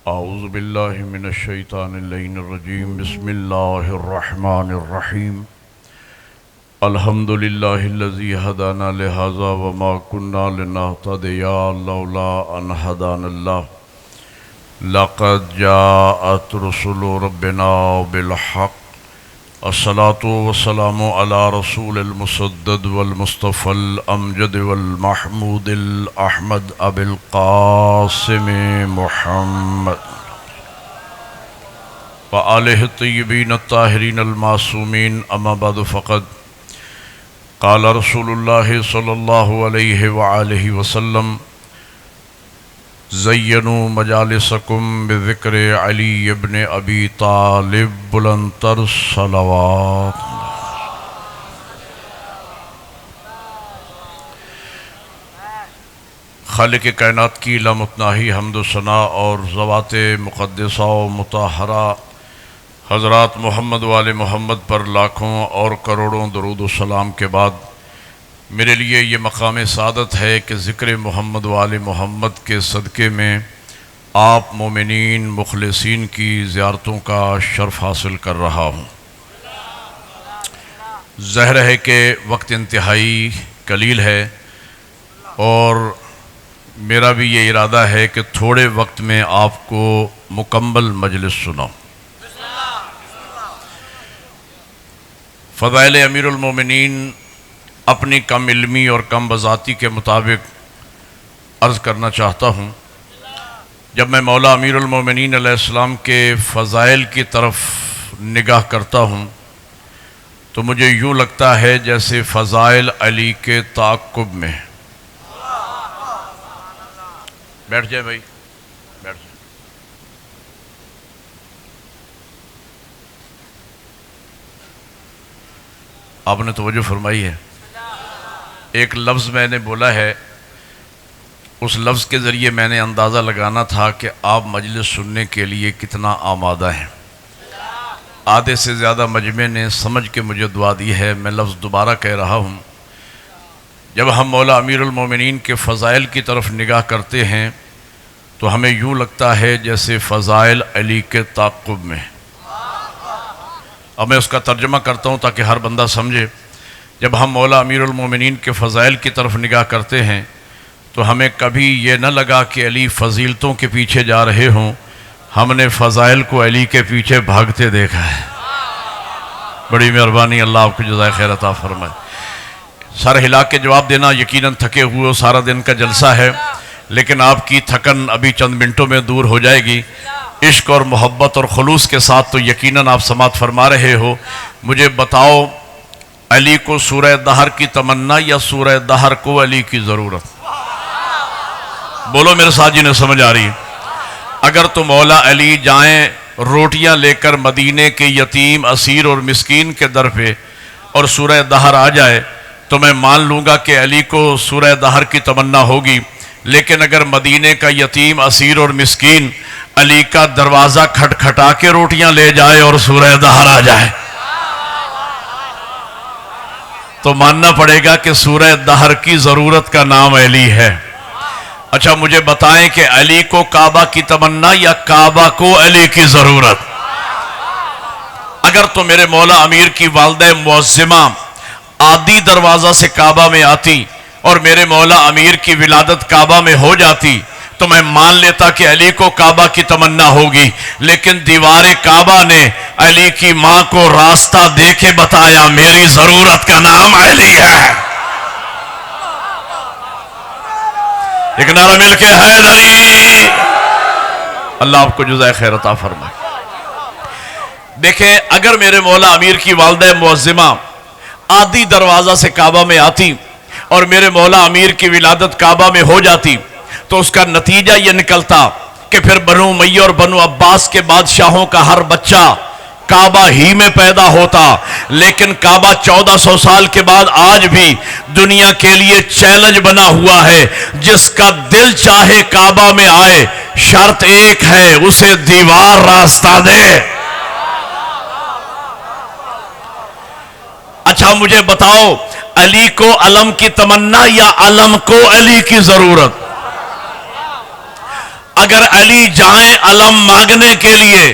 اعوذ باللہ من الشیطان اللعین الرجیم بسم اللہ الرحمن الرحیم الحمدللہ الذی ہدانا لہذا وما كنا لنہتدی لولا ان ہدانا اللہ لقد جاءت رسل ربنا بالحق الصلاة والسلام علی رسول المسدد والمصطفى الامجد والمحمود الاحمد ابی القاسم محمد وآلہ الطیبین الطاہرین المعصومین اما بعد فقد قال رسول اللہ صلی اللہ علیہ وآلہ وسلم زینوا مجالسکم بذکر علی ابن ابی طالب بلندتر صلوات. خالق کائنات کی لامتناہی حمد و ثنا اور ذوات مقدسہ و مطہرہ حضرات محمد وآل محمد پر لاکھوں اور کروڑوں درود و سلام کے بعد میرے لیے یہ مقام سعادت ہے کہ ذکر محمد وآل محمد کے صدقے میں آپ مومنین مخلصین کی زیارتوں کا شرف حاصل کر رہا ہوں. ظاہر ہے کہ وقت انتہائی قلیل ہے اور میرا بھی یہ ارادہ ہے کہ تھوڑے وقت میں آپ کو مکمل مجلس سناؤں. فضائل امیر المومنین اپنی کم علمی اور کم بذاتی کے مطابق عرض کرنا چاہتا ہوں. جب میں مولا امیر المومنین علیہ السلام کے فضائل کی طرف نگاہ کرتا ہوں تو مجھے یوں لگتا ہے جیسے فضائل علی کے تعاقب میں. بیٹھ جائے بھائی، بیٹھ جائے. آپ نے توجہ فرمائی ہے. ایک لفظ میں نے بولا ہے، اس لفظ کے ذریعے میں نے اندازہ لگانا تھا کہ آپ مجلس سننے کے لیے کتنا آمادہ ہیں. آدھے سے زیادہ مجمع نے سمجھ کے مجھے دعا دی ہے. میں لفظ دوبارہ کہہ رہا ہوں. جب ہم مولا امیر المومنین کے فضائل کی طرف نگاہ کرتے ہیں تو ہمیں یوں لگتا ہے جیسے فضائل علی کے تعاقب میں. اب میں اس کا ترجمہ کرتا ہوں تاکہ ہر بندہ سمجھے. جب ہم مولا امیر المومنین کے فضائل کی طرف نگاہ کرتے ہیں تو ہمیں کبھی یہ نہ لگا کہ علی فضیلتوں کے پیچھے جا رہے ہوں. ہم نے فضائل کو علی کے پیچھے بھاگتے دیکھا ہے. بڑی مہربانی، اللہ آپ کو جزائے خیر عطا فرمائے. سر ہلا کے جواب دینا یقیناً تھکے ہوئے سارا دن کا جلسہ ہے، لیکن آپ کی تھکن ابھی چند منٹوں میں دور ہو جائے گی. عشق اور محبت اور خلوص کے ساتھ تو یقیناً آپ سماعت فرما رہے ہو. مجھے بتاؤ، علی کو سورہ دہر کی تمنا یا سورہ دہر کو علی کی ضرورت؟ بولو میرے ساتھ جنہیں سمجھ آ رہی ہے. اگر تو مولا علی جائیں روٹیاں لے کر مدینے کے یتیم اسیر اور مسکین کے در پہ اور سورہ دہر آ جائے تو میں مان لوں گا کہ علی کو سورہ دہر کی تمنا ہوگی. لیکن اگر مدینے کا یتیم اسیر اور مسکین علی کا دروازہ کھٹکھٹا کے روٹیاں لے جائے اور سورہ دہر آ جائے تو ماننا پڑے گا کہ سورہ دہر کی ضرورت کا نام علی ہے. اچھا مجھے بتائیں کہ علی کو کعبہ کی تمنا یا کعبہ کو علی کی ضرورت؟ اگر تو میرے مولا امیر کی والدہ معظمہ عادی دروازہ سے کعبہ میں آتی اور میرے مولا امیر کی ولادت کعبہ میں ہو جاتی تو میں مان لیتا کہ علی کو کعبہ کی تمنا ہوگی. لیکن دیوار کعبہ نے علی کی ماں کو راستہ دے کے بتایا میری ضرورت کا نام علی ہے. ایک نعرہ مل کے حیدری. اللہ آپ کو جزائے خیر عطا فرمائے. دیکھیں، اگر میرے مولا امیر کی والدہ معظمہ عادی دروازہ سے کعبہ میں آتی اور میرے مولا امیر کی ولادت کعبہ میں ہو جاتی تو اس کا نتیجہ یہ نکلتا کہ پھر بنو امیہ اور بنو عباس کے بادشاہوں کا ہر بچہ کعبہ ہی میں پیدا ہوتا. لیکن کعبہ 1400 سال کے بعد آج بھی دنیا کے لیے چیلنج بنا ہوا ہے. جس کا دل چاہے کعبہ میں آئے، شرط ایک ہے، اسے دیوار راستہ دے. اچھا مجھے بتاؤ، علی کو علم کی تمنا یا علم کو علی کی ضرورت؟ اگر علی جائیں علم مانگنے کے لیے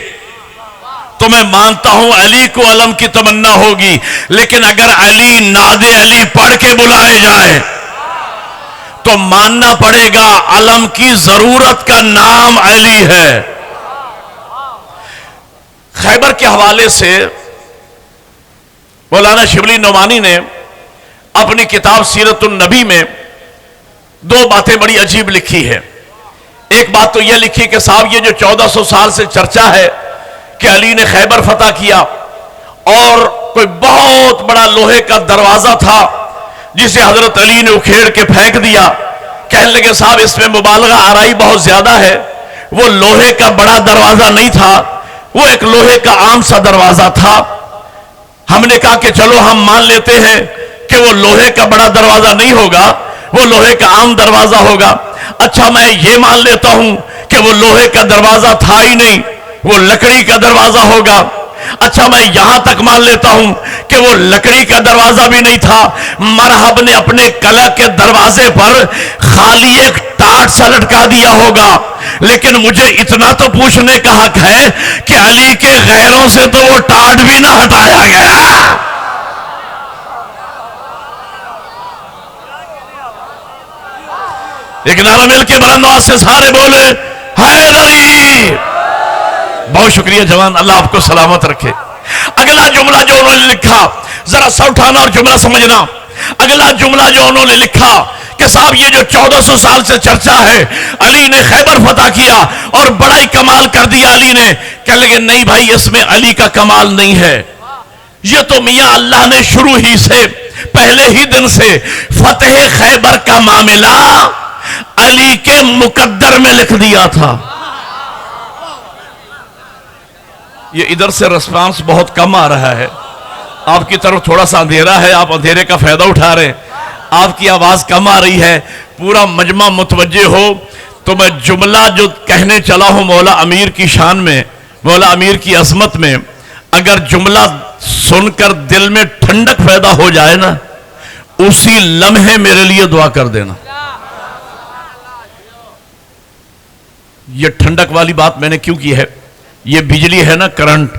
تو میں مانتا ہوں علی کو علم کی تمنا ہوگی، لیکن اگر علی ناد علی پڑھ کے بلائے جائیں تو ماننا پڑے گا علم کی ضرورت کا نام علی ہے۔ خیبر کے حوالے سے مولانا شبلی نعمانی نے اپنی کتاب سیرت النبی میں دو باتیں بڑی عجیب لکھی ہے۔ ایک بات تو یہ لکھی کہ صاحب یہ جو 1400 سال سے چرچا ہے کہ علی نے خیبر فتح کیا اور کوئی بہت بڑا لوہے کا دروازہ تھا جسے حضرت علی نے اکھیڑ کے پھینک دیا، کہنے لگے صاحب اس میں مبالغہ آرائی بہت زیادہ ہے، وہ لوہے کا بڑا دروازہ نہیں تھا، وہ ایک لوہے کا عام سا دروازہ تھا۔ ہم نے کہا کہ چلو ہم مان لیتے ہیں کہ وہ لوہے کا بڑا دروازہ نہیں ہوگا، وہ لوہے کا عام دروازہ ہوگا۔ اچھا میں یہ مان لیتا ہوں کہ وہ لوہے کا دروازہ تھا ہی نہیں، وہ لکڑی کا دروازہ ہوگا۔ اچھا میں یہاں تک مان لیتا ہوں کہ وہ لکڑی کا دروازہ بھی نہیں تھا، مرحب نے اپنے کلہ کے دروازے پر خالی ایک ٹاٹ سا لٹکا دیا ہوگا، لیکن مجھے اتنا تو پوچھنے کا حق ہے کہ علی کے غیروں سے تو وہ ٹاٹ بھی نہ ہٹایا گیا۔ ایک نعرہ مل کے بلند آواز سے سارے بولے حیدری۔ بہت شکریہ جوان، اللہ آپ کو سلامت رکھے۔ اگلا جملہ جو انہوں نے لکھا ذرا سا اٹھانا اور جملہ سمجھنا۔ اگلا جملہ جو انہوں نے لکھا کہ صاحب یہ جو 1400 سال سے چرچا ہے علی نے خیبر فتح کیا اور بڑا ہی کمال کر دیا علی نے، کہنے لگے نہیں بھائی اس میں علی کا کمال نہیں ہے، یہ تو میاں اللہ نے شروع ہی سے پہلے ہی دن سے فتح خیبر کا معاملہ علی کے مقدر میں لکھ دیا تھا۔ یہ ادھر سے رسپانس بہت کم آ رہا ہے، آپ کی طرف تھوڑا سا اندھیرا ہے، آپ اندھیرے کا فائدہ اٹھا رہے ہیں، آپ کی آواز کم آ رہی ہے، پورا مجمع متوجہ ہو۔ تو میں جملہ جو کہنے چلا ہوں مولا امیر کی شان میں، مولا امیر کی عظمت میں، اگر جملہ سن کر دل میں ٹھنڈک پیدا ہو جائے نا، اسی لمحے میرے لیے دعا کر دینا۔ یہ ٹھنڈک والی بات میں نے کیوں کی ہے؟ یہ بجلی ہے نا، کرنٹ،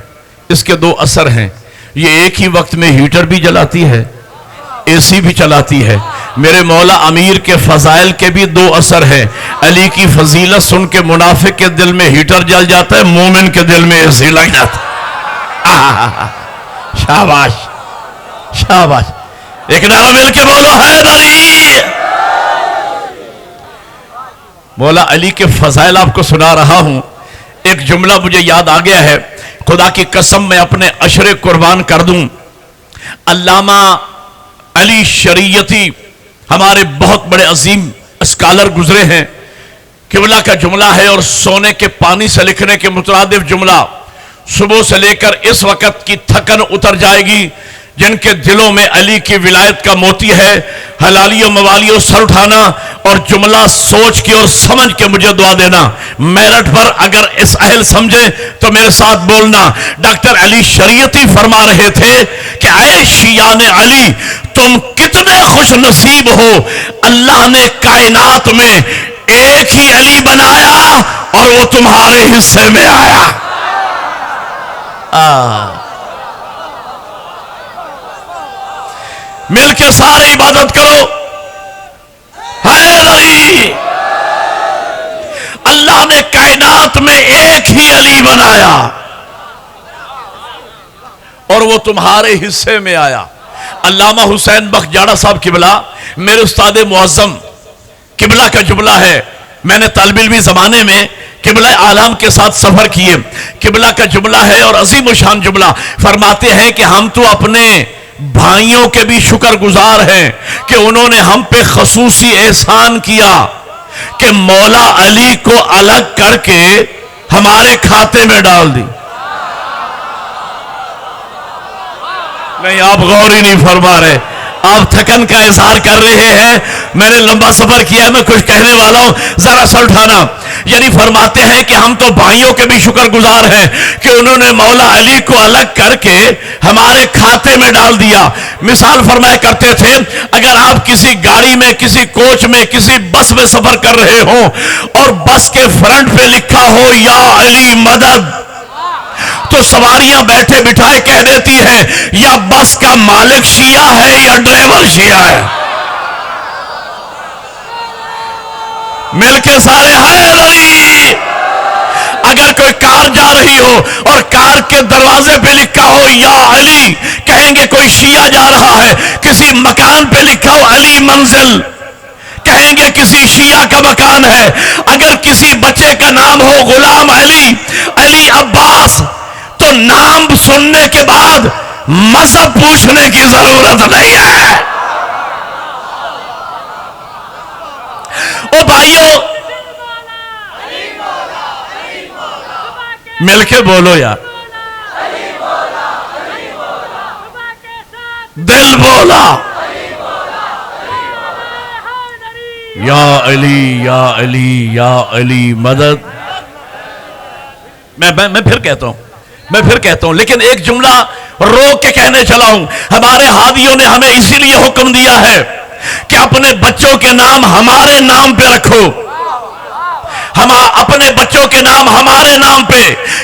اس کے دو اثر ہیں، یہ ایک ہی وقت میں ہیٹر بھی جلاتی ہے، اے سی بھی چلاتی ہے۔ میرے مولا امیر کے فضائل کے بھی دو اثر ہیں، علی کی فضیلت سن کے منافق کے دل میں ہیٹر جل جاتا ہے، مومن کے دل میں اے سی لگ جاتا ہے۔ شاباش شاباش، ایک نعرہ مل کے بولو حیدری۔ مولا علی کے فضائل آپ کو سنا رہا ہوں، ایک جملہ مجھے یاد آ گیا ہے، خدا کی قسم میں اپنے عشرے قربان کر دوں۔ علامہ علی شریعتی ہمارے بہت بڑے عظیم اسکالر گزرے ہیں، قبلہ کا جملہ ہے اور سونے کے پانی سے لکھنے کے مترادف جملہ، صبح سے لے کر اس وقت کی تھکن اتر جائے گی جن کے دلوں میں علی کی ولایت کا موتی ہے، حلالی و موالی و سر اٹھانا اور جملہ سوچ کے اور سمجھ کے مجھے دعا دینا۔ میرٹ پر اگر اس اہل سمجھے تو میرے ساتھ بولنا۔ ڈاکٹر علی شریعتی فرما رہے تھے کہ اے شیعان علی، تم کتنے خوش نصیب ہو، اللہ نے کائنات میں ایک ہی علی بنایا اور وہ تمہارے حصے میں آیا۔ مل کے سارے عبادت کرو، حیدری۔ اللہ نے کائنات میں ایک ہی علی بنایا اور وہ تمہارے حصے میں آیا۔ علامہ حسین بخش جاڑا صاحب قبلہ میرے استاد معظم، قبلہ کا جملہ ہے، میں نے طالب علمی زمانے میں قبلہ عالم کے ساتھ سفر کیے، قبلہ کا جملہ ہے اور عظیم و شان جملہ، فرماتے ہیں کہ ہم تو اپنے بھائیوں کے بھی شکر گزار ہیں کہ انہوں نے ہم پہ خصوصی احسان کیا کہ مولا علی کو الگ کر کے ہمارے کھاتے میں ڈال دی۔ نہیں آپ غور ہی نہیں فرما رہے، آپ تھکن کا اظہار کر رہے ہیں، میں نے لمبا سفر کیا ہے، میں کچھ کہنے والا ہوں، ذرا سا اٹھانا۔ یعنی فرماتے ہیں کہ ہم تو بھائیوں کے بھی شکر گزار ہیں کہ انہوں نے مولا علی کو الگ کر کے ہمارے کھاتے میں ڈال دیا۔ مثال فرمایا کرتے تھے، اگر آپ کسی گاڑی میں، کسی کوچ میں، کسی بس میں سفر کر رہے ہوں اور بس کے فرنٹ پہ لکھا ہو یا علی مدد، تو سواریاں بیٹھے بٹھائے کہہ دیتی ہے یا بس کا مالک شیعہ ہے یا ڈرائیور شیعہ ہے۔ مل کے سارے ہائے علی۔ اگر کوئی کار جا رہی ہو اور کار کے دروازے پہ لکھا ہو یا علی، کہیں گے کوئی شیعہ جا رہا ہے۔ کسی مکان پہ لکھا ہو علی منزل، کہیں گے کسی شیعہ کا مکان ہے۔ اگر کسی بچے کا نام ہو غلام علی، علی عباس، تو نام سننے کے بعد مذہب پوچھنے کی ضرورت نہیں ہے۔ او بھائیو، مل کے بولو یار، دل بولا یا علی یا علی یا علی مدد۔ میں پھر کہتا ہوں لیکن ایک جملہ روک کے کہنے چلا ہوں۔ ہمارے ہادیوں نے ہمیں اسی لیے حکم دیا ہے کہ اپنے بچوں کے نام ہمارے نام پہ رکھو، ہم اپنے بچوں کے نام ہمارے نام پہ۔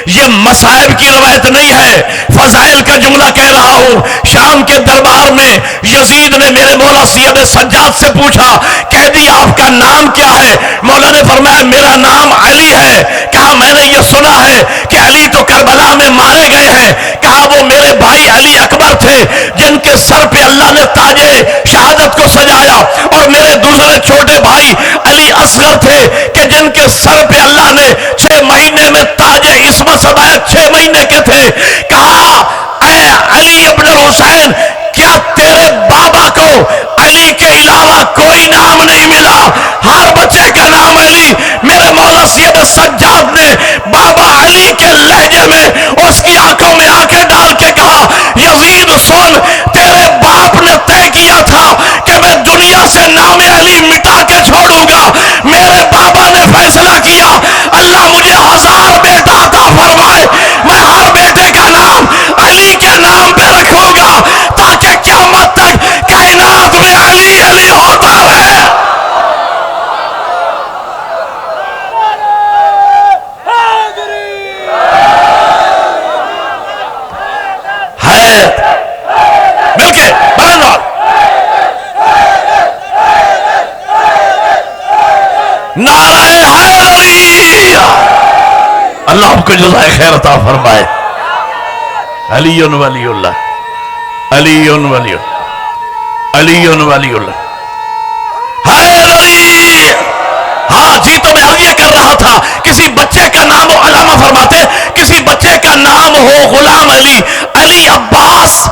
یہ مصائب کی روایت نہیں ہے، فضائل کا جملہ کہہ رہا ہوں۔ شام کے دربار میں یزید نے میرے مولا سید سجاد سے پوچھا، کہہ دیا آپ کا نام کیا ہے؟ مولا نے فرمایا میرا نام علی ہے۔ کہا میں نے یہ سنا ہے کہ علی تو کربلا میں مارے گئے ہیں۔ کہا وہ میرے بھائی علی اکبر تھے جن کے سر پہ اللہ نے تاج شہادت کو سجایا، اور میرے دوسرے چھوٹے بھائی علی اصغر تھے کہ جن کے سر پہ اللہ نے 6 مہینے میں تاج عصمت سجایا، 6 مہینے کے تھے۔ کہا اے علی ابن حسین، کیا تیرے بابا کو علی کے علاوہ کوئی نام نہیں ملا؟ ہر بچے کا نام علی۔ میرے مولا سید سجاد نے بابا علی کے لہجے میں اس کی آنکھوں میں آنکھیں ڈال کے کہا، یزید سن، تیرے باپ نے طے کیا تھا کہ میں دنیا سے نام علی مٹا کے چھوڑوں گا۔ میرے بابا نے فیصلہ کیا اللہ مجھے 1000 بیٹا عطا فرمائے، میں ہر بیٹے کا نام علی کے نام پہ رکھوں گا تاکہ قیامت تک کائنات میں علی علی ہوتا رہے۔ مل کے برانوال نعرہ حیدری، اللہ آپ کو جزائے خیر عطا فرمائے۔ علی ولی اللہ، علی ولی اللہ، علی ولی اللہ، حیدری۔ ہاں جی، تو میں اب یہ کر رہا تھا، کسی بچے کا نام ہو، علامہ فرماتے کسی بچے کا نام ہو غلام علی، علی عباس،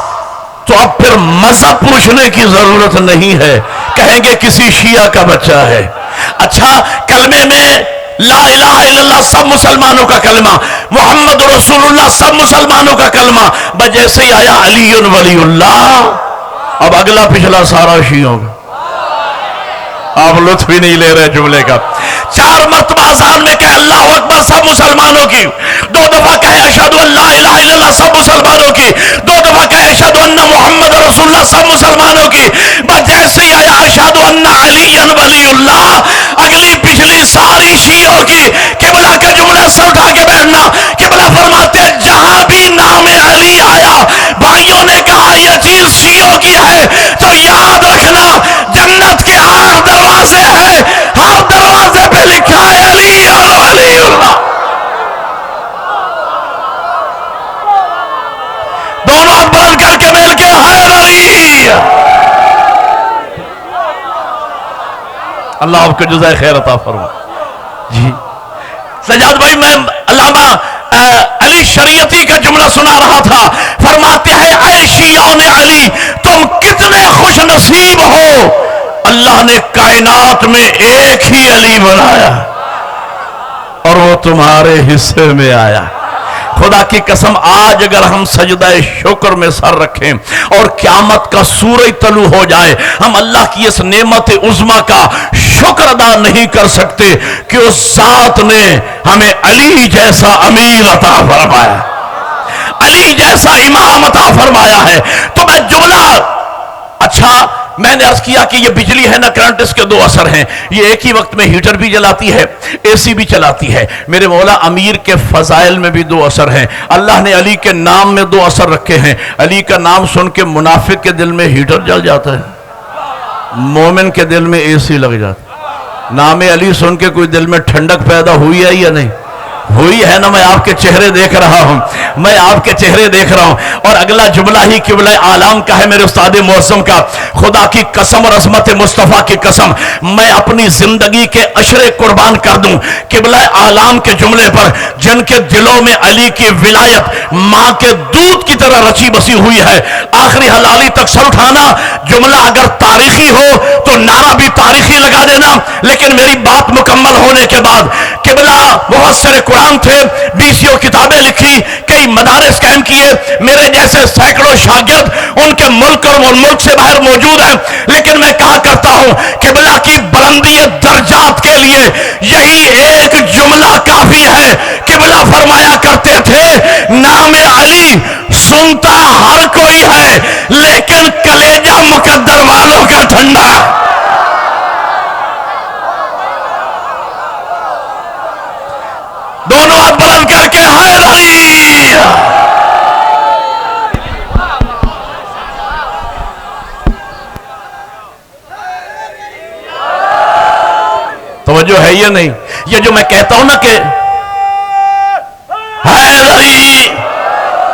تو اب پھر مذہب پوچھنے کی ضرورت نہیں ہے، کہیں گے کسی شیعہ کا بچہ ہے۔ اچھا، کلمے میں لا الہ الا اللہ سب مسلمانوں کا کلمہ، محمد رسول اللہ سب مسلمانوں کا کلمہ، بس جیسے ہی آیا علی ولی اللہ، اب اگلا پچھلا سارا شیعوں کا۔ آپ لطف ہی نہیں لے رہے جملے کا۔ 4 مرتبہ اذان میں کہے اللہ اکبر سب مسلمانوں کی، 2 دفعہ کہے اشہد ان لا الہ الا اللہ سب مسلمانوں کی، 2 دفعہ کہے اشہد ان محمد رسول اللہ سب مسلمانوں کی، بس جیسے ہی آیا اشہد ان علی ولی اللہ، اگلی پچھلی ساری شیعوں کی۔ قبلہ کا جملے سے اٹھا کے بیٹھنا، قبلہ فرماتے جہاں بھی نام علی آیا بھائیوں نے کہا یہ چیز شیعوں کی ہے، تو یاد رکھنا جنت کے 8 دروازے ہیں، ہر دروازے پہ لکھا ہے علی اور ولی اللہ۔ دونوں ہاتھ بلند کر کے مل کے حیدری۔ اللہ آپ کو جزائے خیر عطا فرمائے۔ جی سجاد بھائی، میں علامہ علی شریعتی کا جملہ سنا رہا تھا، فرماتے ہیں اے شیعان علی تم کتنے خوش نصیب ہو، اللہ نے کائنات میں ایک ہی علی بنایا اور وہ تمہارے حصے میں آیا۔ خدا کی قسم آج اگر ہم سجدہ شکر میں سر رکھیں اور قیامت کا سورج طلوع ہو جائے، ہم اللہ کی اس نعمت عظمیٰ کا شکر ادا نہیں کر سکتے کہ اس ذات نے ہمیں علی جیسا امیر عطا فرمایا، علی جیسا امام عطا فرمایا ہے۔ تو میں جملہ، اچھا میں نے عرض کیا کہ یہ بجلی ہے نا، کرنٹ، اس کے دو اثر ہیں، یہ ایک ہی وقت میں ہیٹر بھی جلاتی ہے، اے سی بھی چلاتی ہے۔ میرے مولا امیر کے فضائل میں بھی دو اثر ہیں۔ اللہ نے علی کے نام میں دو اثر رکھے ہیں۔ علی کا نام سن کے منافق کے دل میں ہیٹر جل جاتا ہے، مومن کے دل میں اے سی لگ جاتا ہے۔ نام علی سن کے کوئی دل میں ٹھنڈک پیدا ہوئی ہے یا نہیں؟ ہوئی ہے نا؟ میں آپ کے چہرے دیکھ رہا ہوں، میں آپ کے چہرے دیکھ رہا ہوں۔ اور اگلا جملہ ہی قبلہ عالم کا ہے، میرے استاد معظم کا۔ خدا کی قسم اور عظمت مصطفیٰ کی قسم، میں اپنی زندگی کے عشرے قربان کر دوں قبلہ عالم کے جملے پر، جن کے دلوں میں علی کی ولایت ماں کے دودھ کی طرح رچی بسی ہوئی ہے۔ آخری حلالی تک سر اٹھانا، جملہ اگر تاریخی ہو تو نعرہ بھی تاریخی لگا دینا، لیکن میری بات مکمل ہونے کے بعد قبلہ مفسر قرآن تھے، 20 کتابیں لکھی، کئی مدارس قائم کیے، میرے جیسے سینکڑوں شاگرد ان کے ملک اور ملک سے باہر موجود ہیں، لیکن میں کہا کرتا ہوں قبلہ کی بلندی درجات کے لیے یہی ایک جملہ کافی ہے۔ قبلہ فرمایا کرتے تھے نام علی سنتا ہر کوئی ہے، لیکن کلیجہ مقدر والوں کا ٹھنڈا ہے۔ دونوں ہاتھ بلند کر کے حیدر علی۔ توجہ ہے یا نہیں؟ یہ جو میں کہتا ہوں نا کہ حیدر علی،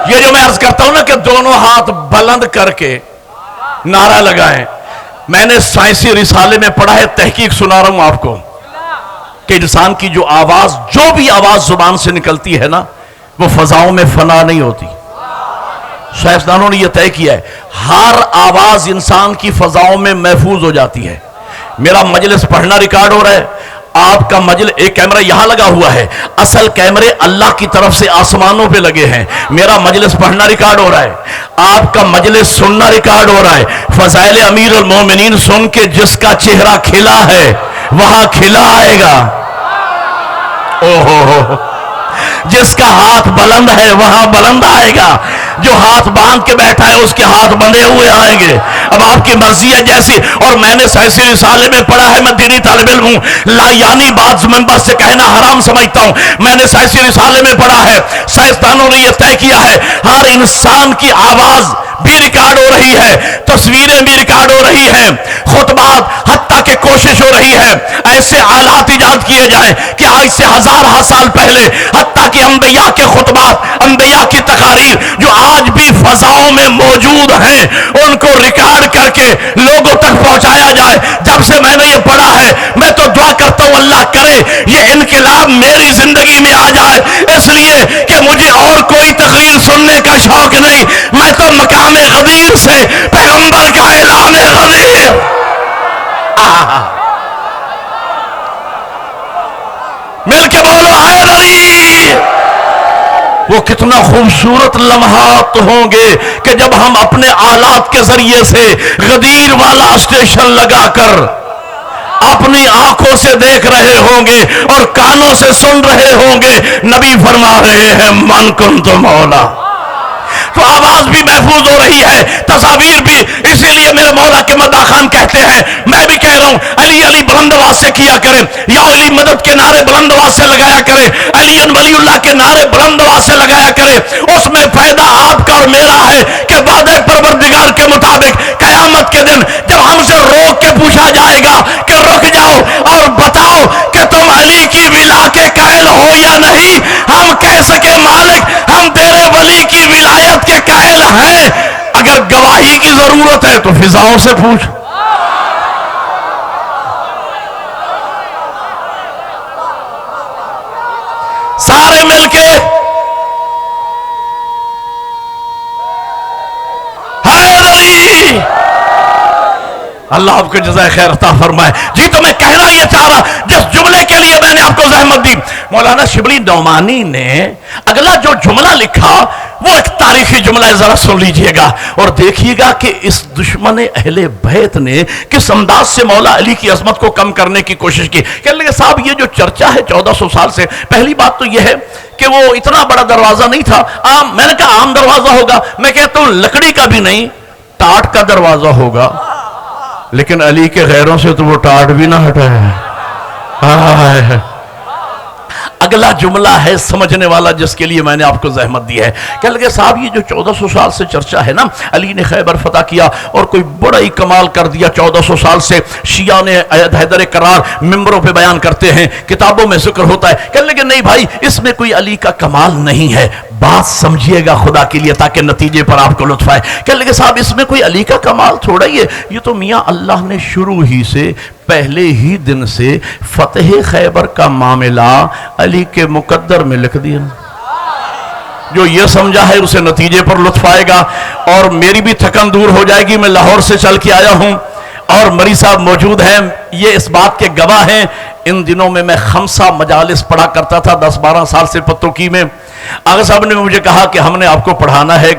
یہ جو میں عرض کرتا ہوں نا کہ دونوں ہاتھ بلند کر کے نعرہ لگائیں، میں نے سائنسی رسالے میں پڑھا ہے، تحقیق سنا رہا ہوں آپ کو، کہ انسان کی جو آواز، جو بھی آواز زبان سے نکلتی ہے نا، وہ فضاؤں میں فنا نہیں ہوتی۔ سائنسدانوں نے یہ طے کیا ہے، ہر آواز انسان کی فضاؤں میں محفوظ ہو جاتی ہے۔ میرا مجلس پڑھنا ریکارڈ ہو رہا ہے، آپ کا مجلس، ایک کیمرہ یہاں لگا ہوا ہے، اصل کیمرے اللہ کی طرف سے آسمانوں پہ لگے ہیں۔ میرا مجلس پڑھنا ریکارڈ ہو رہا ہے، آپ کا مجلس سننا ریکارڈ ہو رہا ہے۔ فضائل امیر المومنین سن کے جس کا چہرہ کھلا ہے وہاں کھلا آئے گا، جس کا ہاتھ بلند ہے وہاں بلند آئے گا، جو ہاتھ باندھ کے بیٹھا ہے اس کے ہاتھ بندھے ہوئے آئیں گے۔ اب آپ کی مرضی ہے جیسی، اور میں نے سائنسی رسالے میں پڑھا ہے، میں دینی طالب علم ہوں، لا یعنی بات منبر سے کہنا حرام سمجھتا ہوں، میں نے سائنسی رسالے میں پڑھا ہے، سائنسدانوں نے یہ طے کیا ہے، ہر انسان کی آواز بھی ریکارڈ ہو رہی ہے، تصویریں بھی ریکارڈ ہو ری ہیں، خطبات، حتیٰ کہ کوشش ہو رہی ہے ایسے آلات ایجاد کیے جائیں کہ آج سے ہزارہ سال پہلے حتیٰ کہ انبیاء کے خطبات، انبیاء کی تقاریر جو آج بھی فضاؤں میں موجود ہیں، ان کو ریکارڈ کر کے لوگوں تک پہنچایا جائے۔ جب سے میں نے یہ پڑھا ہے، میں تو دعا کرتا ہوں اللہ کرے یہ انقلاب میری زندگی میں آ جائے، اس لیے کہ مجھے اور کوئی تقریر سننے کا شوق نہیں، میں تو مقام غدیر سے پیغمبر کا اعلان غدیر۔ مل کے بولو حیدر علی۔ وہ کتنا خوبصورت لمحات ہوں گے کہ جب ہم اپنے آلات کے ذریعے سے غدیر والا اسٹیشن لگا کر اپنی آنکھوں سے دیکھ رہے ہوں گے اور کانوں سے سن رہے ہوں گے، نبی فرما رہے ہیں من کنت مولا، تو آواز بھی محفوظ ہو رہی ہے، تصاویر بھی۔ اسی لیے میرے مولا کے مداح خان کہتے ہیں، میں بھی کہہ رہا ہوں، علی علی بلند آواز سے کیا کریں، یا علی مدد کے نعرے بلند آواز سے لگایا کریں، علی ولی اللہ کے نعرے بلند آواز سے لگایا کریں۔ اس میں فائدہ آپ کا اور میرا ہے کہ وعدہ پروردگار کے مطابق قیامت کے دن جب ہم سے روک کے پوچھا جائے گا کہ رک جاؤ اور بتاؤ کہ تم علی کی ولا کے قائل ہو یا نہیں، ہم کہہ سکے مالک ہم تیرے ولی کی ولایت کے قائل ہیں۔ اگر گواہی کی ضرورت ہے تو فضاؤں سے پوچھ۔ سارے مل کے حیدر علی، اللہ آپ کو جزائے خیر عطا فرمائے. جی تو میں کہنا یہ چاہ رہا جس جملے کے لیے میں نے آپ کو زحمت دی, مولانا شبلی نعمانی نے اگلا جو جملہ لکھا وہ ایک تاریخی جملہ ہے, ذرا سن لیجئے گا اور دیکھیے گا کہ اس دشمن اہل بیت نے کس انداز سے مولا علی کی عظمت کو کم کرنے کی کوشش کی. کہنے لگے صاحب یہ جو چرچا ہے 1400 سال سے, پہلی بات تو یہ ہے کہ وہ اتنا بڑا دروازہ نہیں تھا عام. میں نے کہا عام دروازہ ہوگا, میں کہتا ہوں لکڑی کا بھی نہیں, ٹاٹ کا دروازہ ہوگا, لیکن علی کے غیروں سے تو وہ ٹاٹ بھی نہ ہٹا ہے. اگلا جملہ ہے سمجھنے والا جس کے لیے میں نے آپ کو زحمت دی ہے. کہنے لگے صاحب یہ جو 1400 سال سے چرچا ہے نا, علی نے خیبر فتح کیا اور کوئی بڑا ہی کمال کر دیا 1400 سال سے. شیعہ نے حیدر کرار ممبروں پہ بیان کرتے ہیں, کتابوں میں ذکر ہوتا ہے. کہنے لگے نہیں بھائی اس میں کوئی علی کا کمال نہیں ہے, بات سمجھیے گا خدا کے لیے تاکہ نتیجے پر آپ کو لطف آئے. کہنے لگے صاحب اس میں کوئی علی کا کمال تھوڑا ہی ہے, یہ تو میاں اللہ نے شروع ہی سے پہلے ہی دن سے فتح خیبر کا معاملہ علی کے مقدر میں لکھ دیا. جو یہ سمجھا ہے اسے نتیجے پر لطف آئے گا. اور میری بھی تھکن دور ہو جائے گی, میں لاہور سے چل کے آیا ہوں اور مری صاحب موجود ہیں, یہ اس بات کے گواہ ہیں. ان دنوں میں خمسہ مجالس پڑھا کرتا تھا 10-12 سال سے پتوکی میں. آغا صاحب نے مجھے کہا کہ ہم نے آپ کو پڑھانا ہے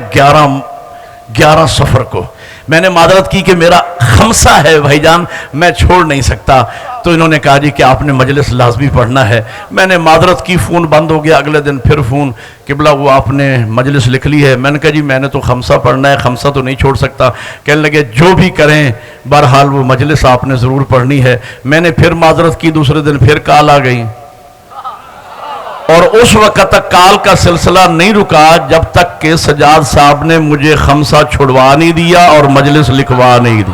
11 سفر کو. میں نے معذرت کی کہ میرا خمسہ ہے بھائی جان, میں چھوڑ نہیں سکتا. تو انہوں نے کہا جی کہ آپ نے مجلس لازمی پڑھنا ہے. میں نے معذرت کی, فون بند ہو گیا. اگلے دن پھر فون, قبلہ وہ آپ نے مجلس لکھ لی ہے. میں نے کہا جی میں نے تو خمسہ پڑھنا ہے, خمسہ تو نہیں چھوڑ سکتا. کہنے لگے جو بھی کریں بہرحال وہ مجلس آپ نے ضرور پڑھنی ہے. میں نے پھر معذرت کی, دوسرے دن پھر کال آ گئی اور اس وقت تک کال کا سلسلہ نہیں رکا جب تک کہ سجاد صاحب نے مجھے خمسہ چھڑوا نہیں دیا اور مجلس لکھوا نہیں دی.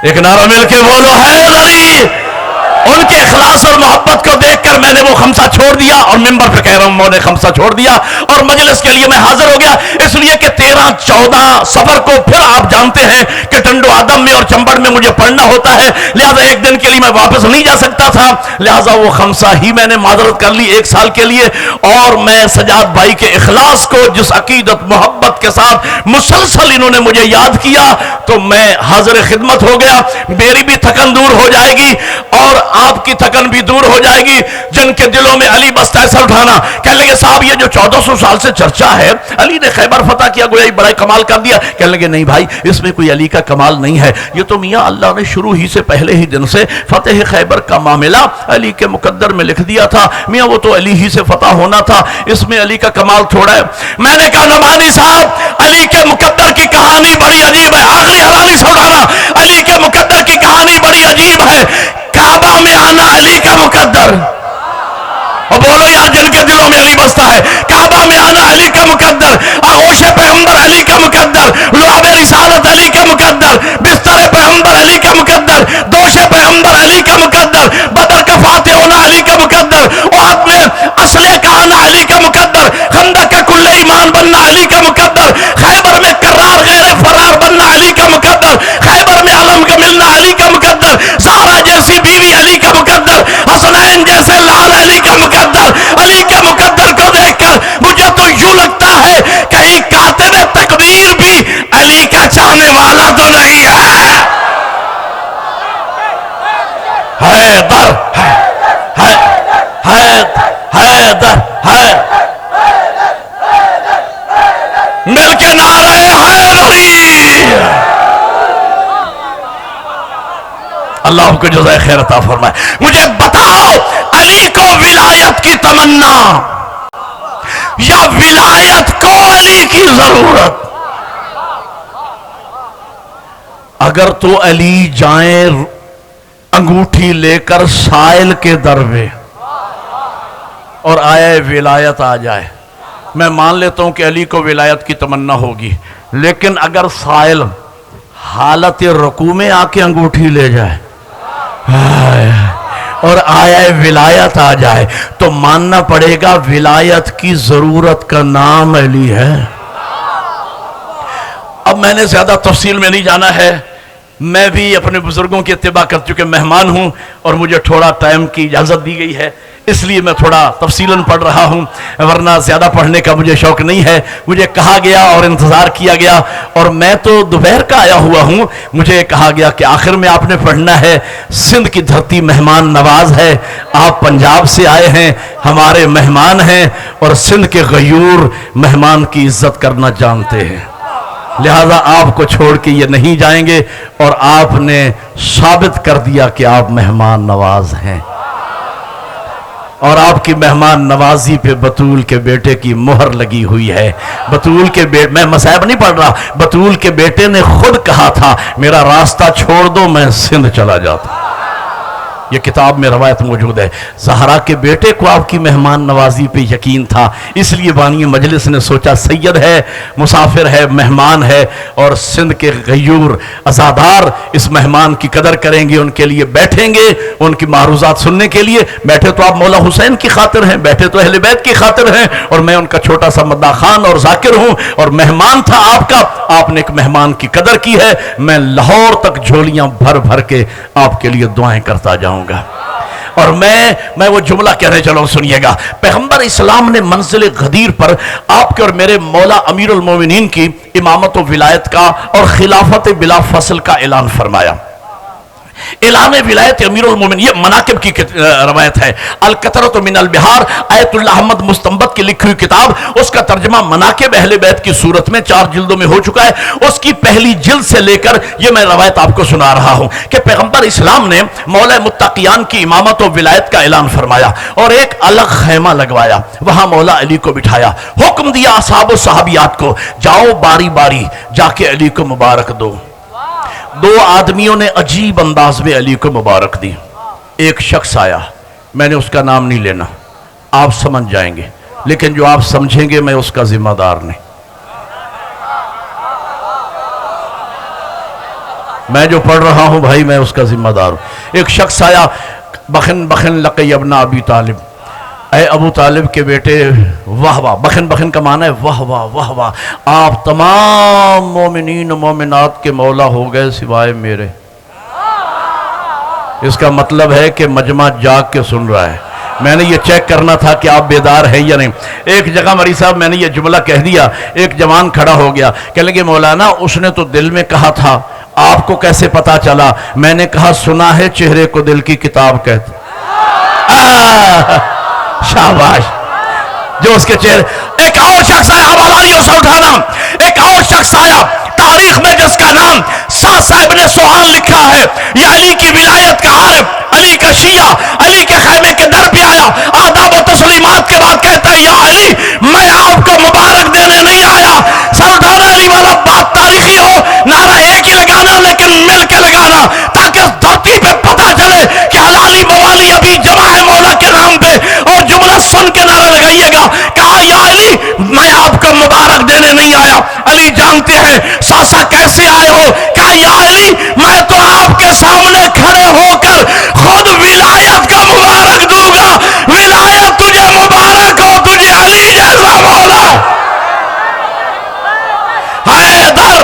ایک نعرہ مل کے بولو حیدری. ان کے اخلاص اور محبت کو دیکھ کر میں نے وہ خمسہ چھوڑ دیا اور ممبر پہ کہہ رہا ہوں میں نے خمسہ چھوڑ دیا اور مجلس کے لیے میں حاضر ہو گیا. اس لیے کہ 13-14 سفر کو پھر آپ جانتے ہیں کہ ٹنڈو آدم میں اور چمبڑ میں مجھے پڑھنا ہوتا ہے, لہذا ایک دن کے لیے میں واپس نہیں جا سکتا تھا. لہذا وہ خمسہ ہی میں نے معذرت کر لی 1 سال کے لیے. اور میں سجاد بھائی کے اخلاص کو جس عقیدت محبت کے ساتھ مسلسل انہوں نے مجھے یاد کیا تو میں حاضر خدمت ہو گیا. میری بھی تھکن دور ہو جائے گی اور آپ کی تھکن بھی دور ہو جائے گی جن کے دلوں میں علی بس ایسا اٹھانا. کہنے لگے صاحب یہ جو 1400 سال سے چرچا ہے علی نے خیبر فتح کیا, گویا بڑا کمال کر دیا. کہنے لگے نہیں بھائی اس میں کوئی علی کا کمال نہیں ہے, یہ تو میاں اللہ نے شروع ہی سے پہلے ہی دن سے فتح خیبر کا معاملہ علی کے مقدر میں لکھ دیا تھا. میاں وہ تو علی ہی سے فتح ہونا تھا, اس میں علی کا کمال تھوڑا ہے. میں نے کہا نعمانی صاحب علی کے مقدر کی کہانی بڑی عجیب ہے. آخری حرامی سے اٹھانا, علی کے مقدر کی کہانی بڑی عجیب ہے. کعبہ میں آنا علی کا مقدر, اور بولو یار جن کے دلوں میں علی بستا ہے, کعبہ میں آنا علی کا مقدر, آغوش پیغمبر علی کا مقدر, لعاب رسالت علی کا مقدر, بستر پیغمبر علی کا مقدر, دوش پیغمبر علی کا مقدر, بدر کا فاتح ہونا علی کا مقدر, احد میں اسلحے کا آنا علی کا مقدر, خندق کا کل ایمان بننا علی کا مقدر, خیبر میں کرار غیر فرار بننا علی کا مقدر, خیبر میں علم کا ملنا علی کا مقدر, زہرا جیسی بیوی علی کا مقدر, حسنین جیسے لال علی کا مقدر. علی کے مقدر کو دیکھ کر مجھے تو یوں لگتا ہے کہیں کاتب تقدیر بھی علی کا چاہنے والا تو نہیں ہے. حیدر حیدر مل کے نعرہ حیدری. اللہ آپ کو جزائے خیر عطا فرمائے. مجھے بتاؤ علی کو ولایت کی تمنا یا ولایت کو علی کی ضرورت؟ اگر تو علی جائیں انگوٹھی لے کر سائل کے در پہ اور آئے ولایت آ جائے, میں مان لیتا ہوں کہ علی کو ولایت کی تمنا ہوگی, لیکن اگر سائل حالت رکوع میں آ کے انگوٹھی لے جائے اور آیا ولایت آ جائے تو ماننا پڑے گا ولایت کی ضرورت کا نام علی ہے. اب میں نے زیادہ تفصیل میں نہیں جانا ہے, میں بھی اپنے بزرگوں کی اتباع کر چکے مہمان ہوں اور مجھے تھوڑا ٹائم کی اجازت دی گئی ہے. اس لیے میں تھوڑا تفصیلاً پڑھ رہا ہوں، ورنہ زیادہ پڑھنے کا مجھے شوق نہیں ہے۔ مجھے کہا گیا اور انتظار کیا گیا، اور میں تو دوپہر کا آیا ہوا ہوں، مجھے کہا گیا کہ آخر میں آپ نے پڑھنا ہے۔ سندھ کی دھرتی مہمان نواز ہے، آپ پنجاب سے آئے ہیں، ہمارے مہمان ہیں، اور سندھ کے غیور مہمان کی عزت کرنا جانتے ہیں، لہذا آپ کو چھوڑ کے یہ نہیں جائیں گے، اور آپ نے ثابت کر دیا کہ آپ مہمان نواز ہیں، اور آپ کی مہمان نوازی پہ بطول کے بیٹے کی مہر لگی ہوئی ہے۔ بطول کے بیٹے، میں مصائب نہیں پڑھ رہا، بطول کے بیٹے نے خود کہا تھا میرا راستہ چھوڑ دو میں سندھ چلا جاتا۔ یہ کتاب میں روایت موجود ہے۔ زہرا کے بیٹے کو آپ کی مہمان نوازی پہ یقین تھا، اس لیے بانی مجلس نے سوچا سید ہے، مسافر ہے، مہمان ہے، اور سندھ کے غیور عزادار اس مہمان کی قدر کریں گے، ان کے لیے بیٹھیں گے، ان کی معروضات سننے کے لیے۔ بیٹھے تو آپ مولا حسین کی خاطر ہیں، بیٹھے تو اہل بیت کی خاطر ہیں، اور میں ان کا چھوٹا سا مداح خان اور ذاکر ہوں، اور مہمان تھا آپ کا، آپ نے ایک مہمان کی قدر کی ہے۔ میں لاہور تک جھولیاں بھر بھر کے آپ کے لیے دعائیں کرتا جاؤں گا۔ اور میں وہ جملہ کہنے چلوں، سنیے گا۔ پیغمبر اسلام نے منزل غدیر پر آپ کے اور میرے مولا امیر المومنین کی امامت و ولایت کا اور خلافت بلا فصل کا اعلان فرمایا۔ اعلان ولایت امیر المومنین، یہ مناقب کی روایت ہے۔ القطرۃ من البحار، آیت اللہ احمد مستنبط کی لکھی ہوئی کتاب، اس کا ترجمہ مناقب اہل بیت کی صورت میں 4 جلدوں میں ہو چکا ہے۔ اس کی پہلی جلد سے لے کر یہ میں روایت آپ کو سنا رہا ہوں کہ پیغمبر اسلام نے مولا متقیان کی امامت و ولایت کا اعلان فرمایا، اور ایک الگ خیمہ لگوایا، وہاں مولا علی کو بٹھایا، حکم دیا اصحاب و صحابیات کو، جاؤ باری باری جا کے علی کو مبارک دو۔ 2 آدمیوں نے عجیب انداز میں علی کو مبارک دی۔ ایک شخص آیا، میں نے اس کا نام نہیں لینا، آپ سمجھ جائیں گے، لیکن جو آپ سمجھیں گے میں اس کا ذمہ دار نہیں۔ میں جو پڑھ رہا ہوں بھائی میں اس کا ذمہ دار ہوں۔ ایک شخص آیا، بخن بخن لقی ابن ابی طالب، اے ابو طالب کے بیٹے، واہ واہ۔ بخن بخن کا معنی ہے واہ واہ واہ واہ، آپ تمام مومنین و مومنات کے مولا ہو گئے سوائے میرے۔ اس کا مطلب ہے کہ مجمع جاگ کے سن رہا ہے۔ میں نے یہ چیک کرنا تھا کہ آپ بیدار ہیں یا نہیں۔ ایک جگہ مری صاحب میں نے یہ جملہ کہہ دیا، ایک جوان کھڑا ہو گیا، کہنے لگے مولانا اس نے تو دل میں کہا تھا، آپ کو کیسے پتا چلا؟ میں نے کہا سنا ہے چہرے کو دل کی کتاب کہتے۔ شاباش، جو اس کے چہرے۔ ایک اور شخص آیا، حوالہ نہیں ہو سا اٹھانا، ایک اور شخص آیا تاریخ میں جس کا نام سعد صاحب نے سوہان لکھا ہے، یہ علی کی ولایت کا عارف، علی کا شیعہ، علی کے خیمے کے در پہ آیا، آداب و تسلیمات کے بعد کہتا ہے یا علی میں آپ کو مبارک دینے نہیں آیا۔ سر اٹھانا علی والا بات تاریخی ہو، نعرہ ایک ہی لگانا لیکن مل کے لگانا، تاکہ اس دھرتی پہ پتہ چلے کہ حلالی موالی ابھی جمع ہے مولا کے نام پہ، اور جملہ سن کے نعرہ لگائیے گا۔ کہا یا علی میں آپ کو مبارک دینے نہیں آیا۔ علی جانتے ہیں ساسا کیسے آئے ہو؟ کہا یا علی میں تو آپ کے سامنے کھڑے ہو کر خود ولایت کا مبارک دوں گا۔ ولایت تجھے مبارک ہو، تجھے علی جیسا مولا۔ حیدر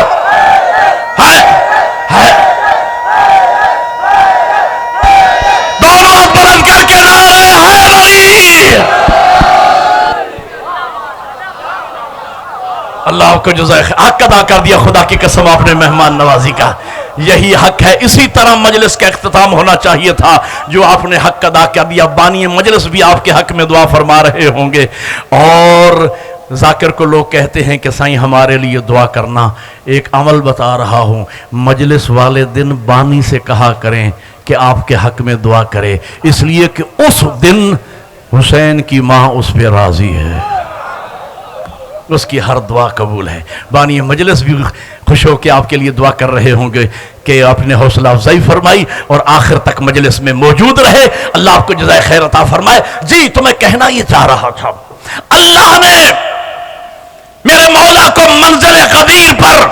دونوں ہاتھ بلند کر کے نعرہ حیدری۔ اللہ کو جزائے خیر، حق ادا کر دیا، خدا کی قسم آپ نے مہمان نوازی کا، یہی حق ہے۔ اسی طرح مجلس کا اختتام ہونا چاہیے تھا جو آپ نے حق ادا کر دیا۔ بانی مجلس بھی آپ کے حق میں دعا فرما رہے ہوں گے، اور ذاکر کو لوگ کہتے ہیں کہ سائیں ہمارے لیے دعا کرنا۔ ایک عمل بتا رہا ہوں، مجلس والے دن بانی سے کہا کریں کہ آپ کے حق میں دعا کرے، اس لیے کہ اس دن حسین کی ماں اس پہ راضی ہے، اس کی ہر دعا قبول ہے۔ بانی مجلس بھی خوش ہو کے آپ کے لیے دعا کر رہے ہوں گے کہ آپ نے حوصلہ افزائی فرمائی اور آخر تک مجلس میں موجود رہے۔ اللہ آپ کو جزائے خیر عطا فرمائے۔ جی تو میں کہنا یہ چاہ رہا تھا، اللہ نے میرے مولا کو منزل غدیر پر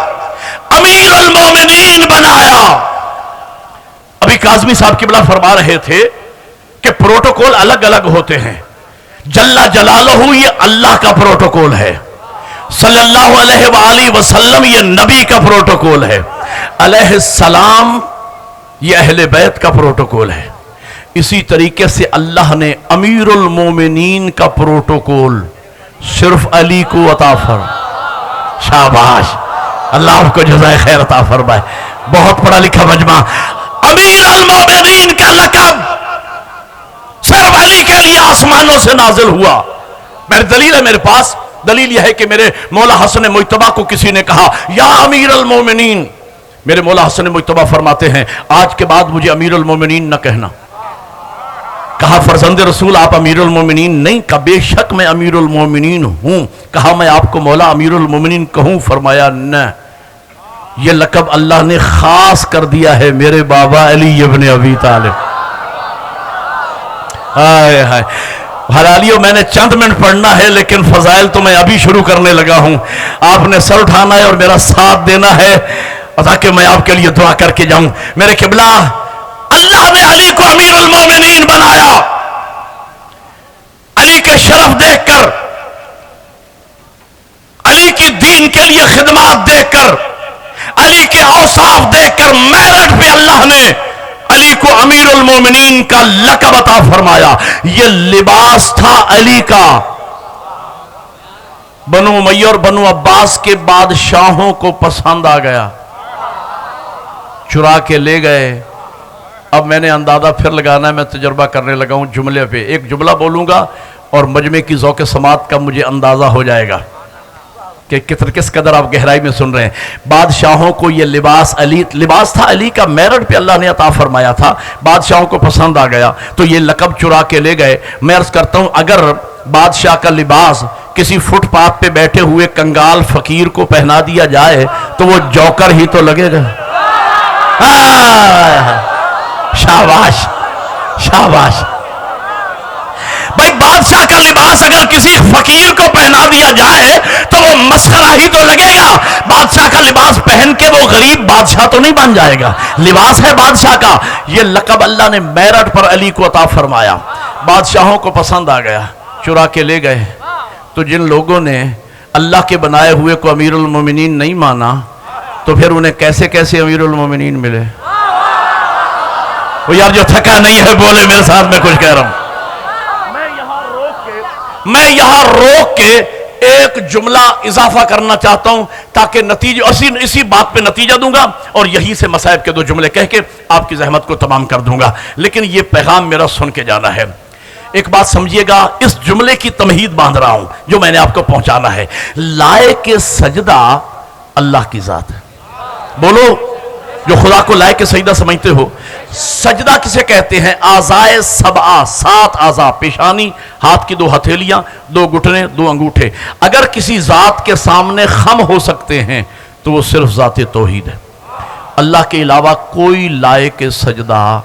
امیر المومنین بنایا۔ ابھی کاظمی صاحب قبلہ فرما رہے تھے کہ پروٹوکول الگ الگ ہوتے ہیں۔ جل جلالہ یہ اللہ کا پروٹوکول ہے، صلی اللہ علیہ وآلہ وسلم یہ نبی کا پروٹوکول ہے، علیہ السلام یہ اہل بیت کا پروٹوکول ہے۔ اسی طریقے سے اللہ نے امیر المومنین کا پروٹوکول صرف علی کو عطا فرمایا. شاباش, اللہ آپ کو جزائے خیر عطا فرمائے. بہت پڑھا لکھا مجمع. امیر المومنین کا لقب صرف علی کے لیے آسمانوں سے نازل ہوا. میری دلیل ہے میرے پاس. دلیل یہ ہے کہ میرے مولا حسن مجتبی کو کسی نے کہا یا امیر المومنین. میرے مولا حسن مجتبی فرماتے ہیں آج کے بعد مجھے امیر المومنین نہ کہنا. کہا فرزند رسول آپ امیر المومنین نہیں؟ کہا بے شک میں امیر المومنین ہوں. کہا میں آپ کو مولا امیر المومنین کہوں؟ فرمایا نہ, یہ لقب اللہ نے خاص کر دیا ہے میرے بابا علی ابن ابی طالب. ہائے ہائے حلالیو, میں نے چند منٹ پڑھنا ہے لیکن فضائل تو میں ابھی شروع کرنے لگا ہوں. آپ نے سر اٹھانا ہے اور میرا ساتھ دینا ہے تاکہ میں آپ کے لیے دعا کر کے جاؤں. میرے قبلہ, اللہ نے علی کو امیر المومنین بنایا. علی کے شرف دیکھ کر, علی کی دین کے لیے خدمات دیکھ کر, علی کے اوصاف دیکھ کر میرٹ پہ اللہ نے علی کو امیر المومنین کا لقب عطا فرمایا. یہ لباس تھا علی کا. بنو امیہ اور بنو عباس کے بادشاہوں کو پسند آ گیا, چرا کے لے گئے. اب میں نے اندازہ پھر لگانا ہے, میں تجربہ کرنے لگا ہوں جملے پہ. ایک جملہ بولوں گا اور مجمع کی ذوق سماعت کا مجھے اندازہ ہو جائے گا کہ کس قدر آپ گہرائی میں سن رہے ہیں. بادشاہوں کو یہ لباس تھا علی کا, میرٹ پہ اللہ نے عطا فرمایا تھا. بادشاہوں کو پسند آ گیا تو یہ لقب چرا کے لے گئے. میں عرض کرتا ہوں اگر بادشاہ کا لباس کسی فٹ پاتھ پہ بیٹھے ہوئے کنگال فقیر کو پہنا دیا جائے تو وہ جوکر ہی تو لگے گا. شاباش شاباش. بھائی بادشاہ کا لباس اگر کسی فقیر کو پہنا دیا جائے تو وہ مسخرہ ہی تو لگے گا. بادشاہ کا لباس پہن کے وہ غریب بادشاہ تو نہیں بن جائے گا, لباس ہے بادشاہ کا. یہ لقب اللہ نے میرٹ پر علی کو عطا فرمایا. بادشاہوں کو پسند آ گیا, چرا کے لے گئے. تو جن لوگوں نے اللہ کے بنائے ہوئے کو امیر المومنین نہیں مانا تو پھر انہیں کیسے کیسے امیر المومنین ملے؟ وہ یار جو تھکا نہیں ہے بولے میرے ساتھ, میں کچھ کہہ رہا ہوں. میں یہاں روک کے ایک جملہ اضافہ کرنا چاہتا ہوں تاکہ نتیجہ اسی بات پہ نتیجہ دوں گا اور یہی سے مصائب کے 2 جملے کہہ کے آپ کی زحمت کو تمام کر دوں گا. لیکن یہ پیغام میرا سن کے جانا ہے. ایک بات سمجھیے گا, اس جملے کی تمہید باندھ رہا ہوں جو میں نے آپ کو پہنچانا ہے. لائق سجدہ اللہ کی ذات ہے. بولو, جو خدا کو لائق سجدہ سمجھتے ہو. سجدہ کسے کہتے ہیں؟ اعضائے سبعہ, 7 اعضاء, پیشانی, ہاتھ کی 2 ہتھیلیاں, 2 گھٹنے, 2 انگوٹھے. اگر کسی ذات کے سامنے خم ہو سکتے ہیں تو وہ صرف ذات توحید ہے. اللہ کے علاوہ کوئی لائق سجدہ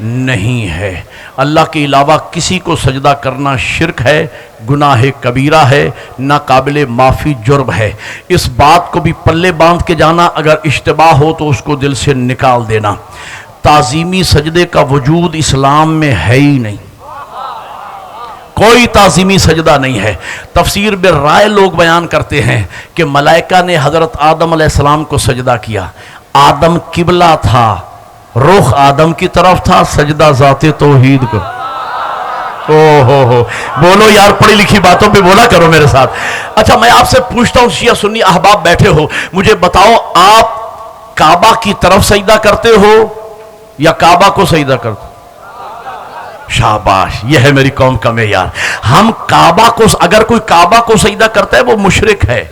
نہیں ہے. اللہ کے علاوہ کسی کو سجدہ کرنا شرک ہے, گناہ کبیرہ ہے, ناقابل معافی جرم ہے. اس بات کو بھی پلے باندھ کے جانا, اگر اشتباہ ہو تو اس کو دل سے نکال دینا. تعظیمی سجدے کا وجود اسلام میں ہے ہی نہیں, کوئی تعظیمی سجدہ نہیں ہے. تفسیر میں رائے لوگ بیان کرتے ہیں کہ ملائکہ نے حضرت آدم علیہ السلام کو سجدہ کیا. آدم قبلہ تھا, رخ آدم کی طرف تھا, سجدہ ذات توحید کو. بولو یار, پڑھی لکھی باتوں پہ بولا کرو میرے ساتھ. اچھا میں آپ سے پوچھتا ہوں, شیعہ سنی احباب بیٹھے ہو, مجھے بتاؤ آپ کعبہ کی طرف سجدہ کرتے ہو یا کعبہ کو سجدہ کرتے ہو؟ شاباش, یہ ہے میری قوم کا معیار. ہم کعبہ کو, اگر کوئی کعبہ کو سجدہ کرتا ہے وہ مشرک ہے.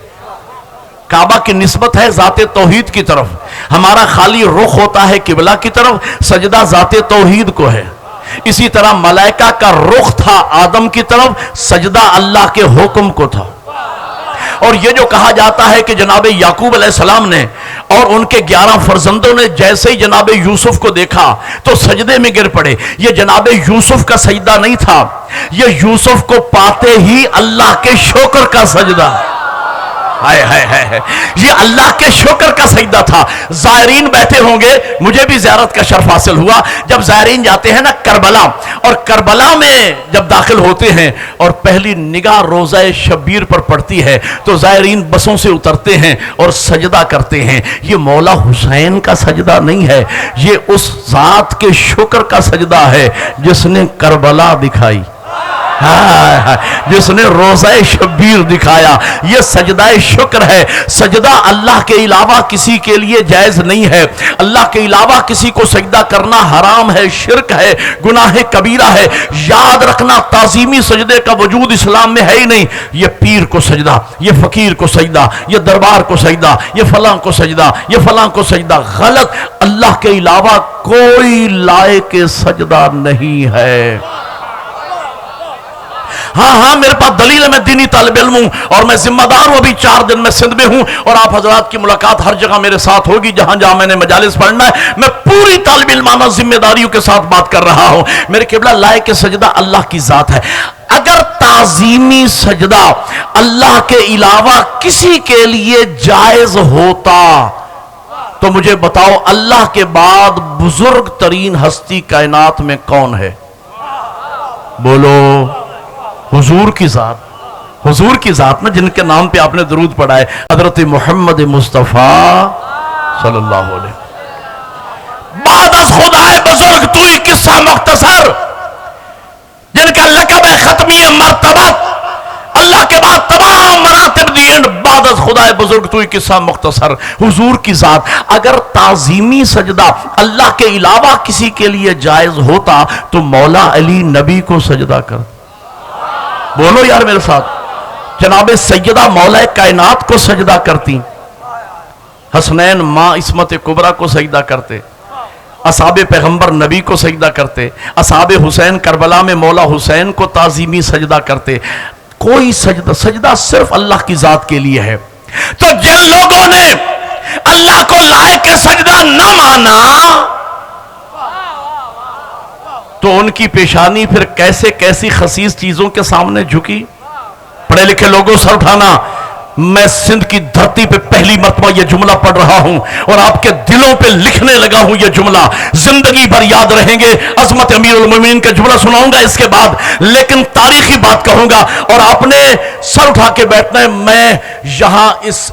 کعبہ کی نسبت ہے ذات توحید کی طرف. ہمارا خالی رخ ہوتا ہے قبلہ کی طرف, سجدہ ذات توحید کو ہے. اسی طرح ملائکہ کا رخ تھا آدم کی طرف, سجدہ اللہ کے حکم کو تھا. اور یہ جو کہا جاتا ہے کہ جناب یعقوب علیہ السلام نے اور ان کے 11 فرزندوں نے جیسے ہی جناب یوسف کو دیکھا تو سجدے میں گر پڑے, یہ جناب یوسف کا سجدہ نہیں تھا, یہ یوسف کو پاتے ہی اللہ کے شکر کا سجدہ. ہائے ہائے ہائے، یہ اللہ کے شکر کا سجدہ تھا۔ زائرین بیٹھے ہوں گے، مجھے بھی زیارت کا شرف حاصل ہوا جب زائرین جاتے ہیں نا کربلا، اور کربلا میں جب داخل ہوتے ہیں اور پہلی نگاہ روضہ شبیر پر پڑتی ہے تو زائرین بسوں سے اترتے ہیں اور سجدہ کرتے ہیں۔ یہ مولا حسین کا سجدہ نہیں ہے، یہ اس ذات کے شکر کا سجدہ ہے جس نے کربلا دکھائی، جس نے روضہ شبیر دکھایا۔ یہ سجدہ شکر ہے۔ سجدہ اللہ کے علاوہ کسی کے لیے جائز نہیں ہے۔ اللہ کے علاوہ کسی کو سجدہ کرنا حرام ہے، شرک ہے، گناہ کبیرہ ہے۔ یاد رکھنا تعظیمی سجدے کا وجود اسلام میں ہے ہی نہیں۔ یہ پیر کو سجدہ، یہ فقیر کو سجدہ، یہ دربار کو سجدہ، یہ فلاں کو سجدہ، یہ فلاں کو سجدہ، غلط۔ اللہ کے علاوہ کوئی لائق سجدہ نہیں ہے۔ ہاں میرے پاس دلیل ہے، میں دینی طالب علم ہوں اور میں ذمہ دار ہوں۔ ابھی 4 دن میں سندھ میں ہوں اور آپ حضرات کی ملاقات ہر جگہ میرے ساتھ ہوگی جہاں جہاں میں نے مجالس پڑھنا ہے۔ میں پوری طالب علمانہ ذمہ داریوں کے ساتھ بات کر رہا ہوں۔ میرے قبلہ لائق سجدہ اللہ کی ذات ہے۔ اگر تعظیمی سجدہ اللہ کے علاوہ کسی کے لیے جائز ہوتا تو مجھے بتاؤ اللہ کے بعد بزرگ ترین ہستی کائنات میں کون ہے؟ بولو، حضور کی ذات، حضور کی ذات نا، جن کے نام پہ آپ نے درود پڑھا ہے، حضرت محمد مصطفیٰ صلی اللہ علیہ وسلم۔ بعد از خدائے بزرگ تو ہی قصہ مختصر، جن کا لقب ہے ختمی مرتبت، اللہ کے بعد تمام مراتب دی اینڈ، بعد از خدائے بزرگ تو ہی قصہ مختصر، حضور کی ذات۔ اگر تعظیمی سجدہ اللہ کے علاوہ کسی کے لیے جائز ہوتا تو مولا علی نبی کو سجدہ کر۔ بولو یار میرے ساتھ، جناب سیدہ مولا کائنات کو سجدہ کرتی، حسنین ماں عصمت کبریٰ کو سجدہ کرتے، اصحاب پیغمبر نبی کو سجدہ کرتے، اصحاب حسین کربلا میں مولا حسین کو تعظیمی سجدہ کرتے۔ کوئی سجدہ صرف اللہ کی ذات کے لیے ہے۔ تو جن لوگوں نے اللہ کو لائق سجدہ نہ مانا تو ان کی پیشانی پھر کیسی خسیس چیزوں کے سامنے جھکی؟ پڑھے لکھے لوگوں سر اٹھانا، میں سندھ کی دھرتی پہ پہلی مرتبہ یہ جملہ پڑھ رہا ہوں اور آپ کے دلوں پہ لکھنے لگا ہوں۔ یہ جملہ زندگی بھر یاد رہیں گے۔ عظمت امیر المومنین کا جملہ سناؤں گا اس کے بعد، لیکن تاریخی بات کہوں گا اور آپ نے سر اٹھا کے بیٹھنا ہے۔ میں یہاں اس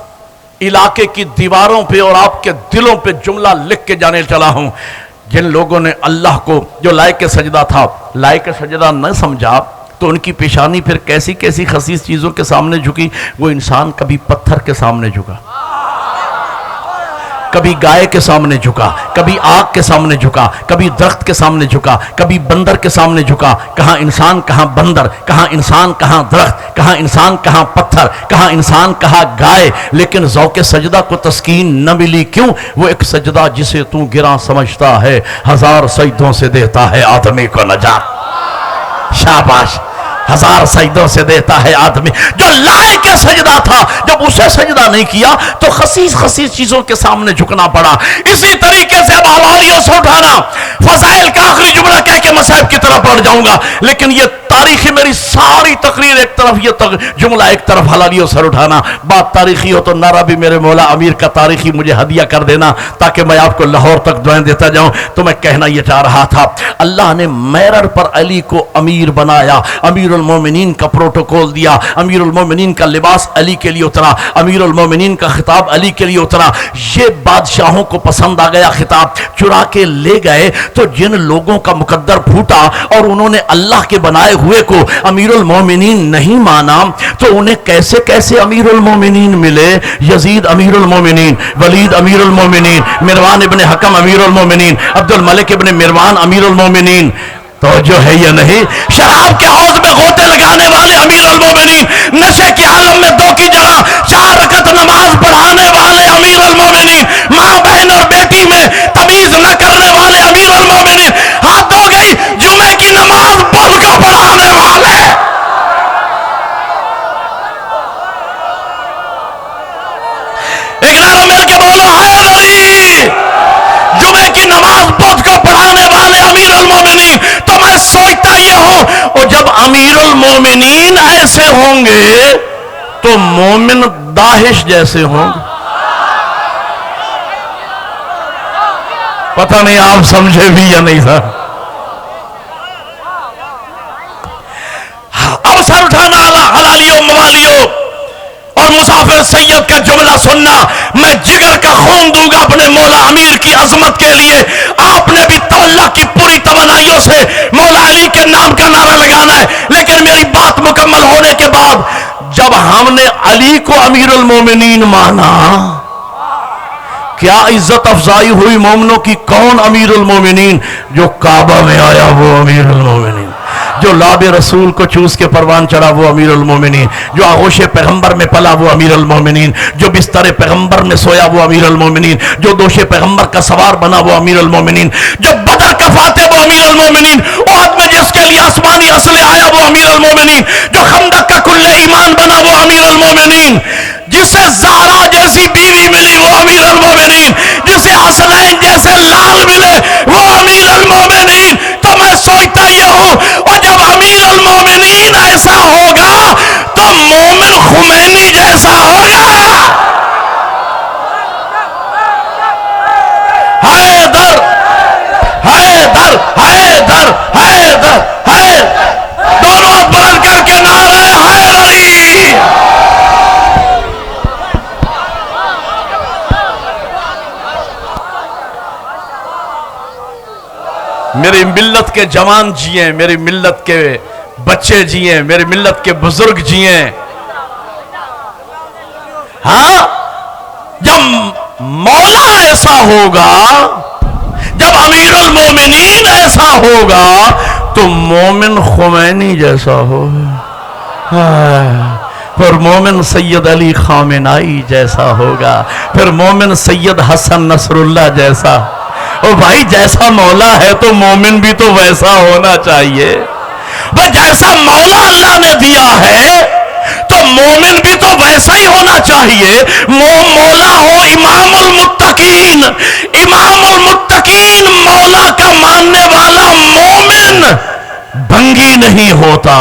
علاقے کی دیواروں پہ اور آپ کے دلوں پہ جملہ لکھ کے جانے چلا ہوں۔ جن لوگوں نے اللہ کو جو لائق سجدہ تھا لائق سجدہ نہ سمجھا تو ان کی پیشانی پھر کیسی خسیس چیزوں کے سامنے جھکی۔ وہ انسان کبھی پتھر کے سامنے جھکا، کبھی گائے کے سامنے جھکا، کبھی آگ کے سامنے جھکا، کبھی درخت کے سامنے جھکا، کبھی بندر کے سامنے جھکا۔ کہاں انسان کہاں بندر، کہاں انسان کہاں درخت، کہاں انسان کہاں پتھر، کہاں انسان کہاں گائے۔ لیکن ذوق سجدہ کو تسکین نہ ملی، کیوں؟ وہ ایک سجدہ جسے تو گراں سمجھتا ہے 1000 سجدوں سے دیتا ہے آدمی کو نجات۔ شاباش، 1000 سجدوں سے دیتا ہے آدمی۔ جو لائق سجدہ تھا جب اسے سجدہ نہیں کیا تو خسیس چیزوں کے سامنے جھکنا پڑا۔ اسی طریقے سے اب حوالیوں سے اٹھانا، فضائل کا آخری جملہ کہہ کے مصائب کی طرف بڑھ جاؤں گا، لیکن یہ تاریخی میری ساری تقریر ایک طرف، یہ جملہ ایک طرف، حلالیوں سر اٹھانا۔ بات تاریخی ہو تو نعرہ بھی میرے مولا امیر کا تاریخی مجھے ہدیہ کر دینا تاکہ میں آپ کو لاہور تک دعائیں دیتا جاؤں۔ تو میں کہنا یہ چاہ رہا تھا، اللہ نے میرر پر علی کو امیر بنایا، امیر المومنین کا پروٹوکول دیا، امیر المومنین کا لباس علی کے لیے اترا، امیر المومنین کا خطاب علی کے لیے اترا۔ یہ بادشاہوں کو پسند آ گیا، خطاب چرا کے لے گئے۔ تو جن لوگوں کا مقدر پھوٹا اور انہوں نے اللہ کے بنائے ہوئے کو امیر المومنین نہیں مانا تو انہیں کیسے امیر المومنین ملے؟ یزید امیر المومنین، ولید امیر المومنین، مروان ابن حکم امیر المومنین، عبد الملک ابن مروان امیر المومنین۔ توجہ ہے یا نہیں؟ شراب کے حوض میں غوطے لگانے والے امیر المومنین، نشے کی عالم میں 2 کی جگہ 4 رکعت نماز پڑھانے والے امیر المومنین، ماں بہن اور بیٹی میں تمیز نہ کرنے والے امیر المومنین، حد ہو گئی جمعے کی نماز بدھ کا پڑھانے والے۔ ایک نعرہ مل کے بولو، حیدری! جمعے کی نماز بدھ کو پڑھانے والے امیر المومنین۔ تو میں سوچتا یہ ہوں، اور جب امیر المومنین ایسے ہوں گے تو مومن داہش جیسے ہوں گے. پتہ نہیں آپ سمجھے بھی یا نہیں تھا. اب سر اٹھانا حلالیوں موالیوں اور مسافر سید کا جملہ سننا. میں جگر کا خون دوں گا اپنے مولا امیر کی عظمت کے لیے. آپ نے بھی اللہ کی پوری توانائیوں سے مولا علی کے نام کا نعرہ لگانا ہے. لیکن میری بات مکمل ہونے کے بعد جب ہم نے علی کو امیر المومنین مانا, کیا عزت افزائی ہوئی مومنوں کی. کون امیر المومنین؟ جو کعبہ میں آیا وہ امیر المومنین, جو لاب رسول کو چوس کے پروان چڑھا وہ امیر المومنین, جو آغوش پیغمبر میں پلا وہ امیر المومنین, جو بستر پیغمبر میں سویا وہ امیر المومنین, جو دوش پیغمبر کا سوار بنا وہ امیر المومنین, جو بدر کا فاتح وہ امیر المومنین, احد میں جس کے لیے آسمانی اسلحہ آیا وہ امیر المومنین, جو خندق کا کل ایمان بنا وہ امیر المومنین, جسے زہرا جیسی بیوی ملی وہ امیر المومنین, جسے حسنین جیسے لال ملے وہ امیر المومنین. تو میں سوچتا یہ ہوں, اور جب امیر المومنین ایسا ہوگا تو مومن خمینی جیسا ہوگا. حیدر حیدر حیدر حیدر حیدر, دونوں ہاتھ بلند کر کے نعرہ حیدری. میری ملت کے جوان جیئیں, میری ملت کے بچے جیئیں, میری ملت کے بزرگ جیئیں. ہاں, جب مولا ایسا ہوگا, جب امیر المومنین ایسا ہوگا تو مومن خمینی جیسا ہوگا, پھر مومن سید علی خامنائی جیسا ہوگا, پھر مومن سید حسن نصر اللہ جیسا. او بھائی, جیسا مولا ہے تو مومن بھی تو ویسا ہونا چاہیے. بھائی جیسا مولا اللہ نے دیا ہے تو مومن بھی تو ویسا ہی ہونا چاہیے. مولا ہو امام المتقین, امام المتقین مولا کا ماننے والا مومن بھنگی نہیں ہوتا,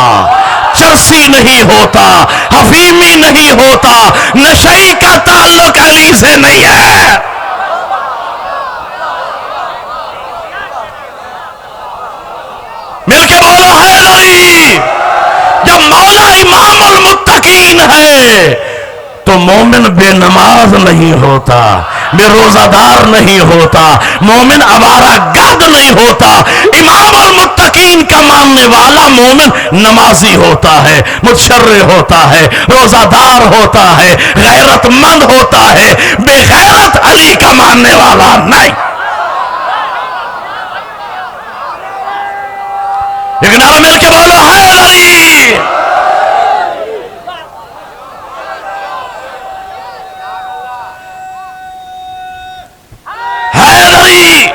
چرسی نہیں ہوتا, حفیمی نہیں ہوتا, نشئی کا تعلق علی سے نہیں ہے. مل کے بولو حیدری. جب مولا امام المتقین ہے تو مومن بے نماز نہیں ہوتا, بے روزہ دار نہیں ہوتا, مومن آوارہ گرد نہیں ہوتا. امام المتقین کا ماننے والا مومن نمازی ہوتا ہے, متشرع ہوتا ہے, روزہ دار ہوتا ہے, غیرت مند ہوتا ہے. بے غیرت علی کا ماننے والا نہیں. ایک نعرہ مل کے بولو حیدری. حیدری.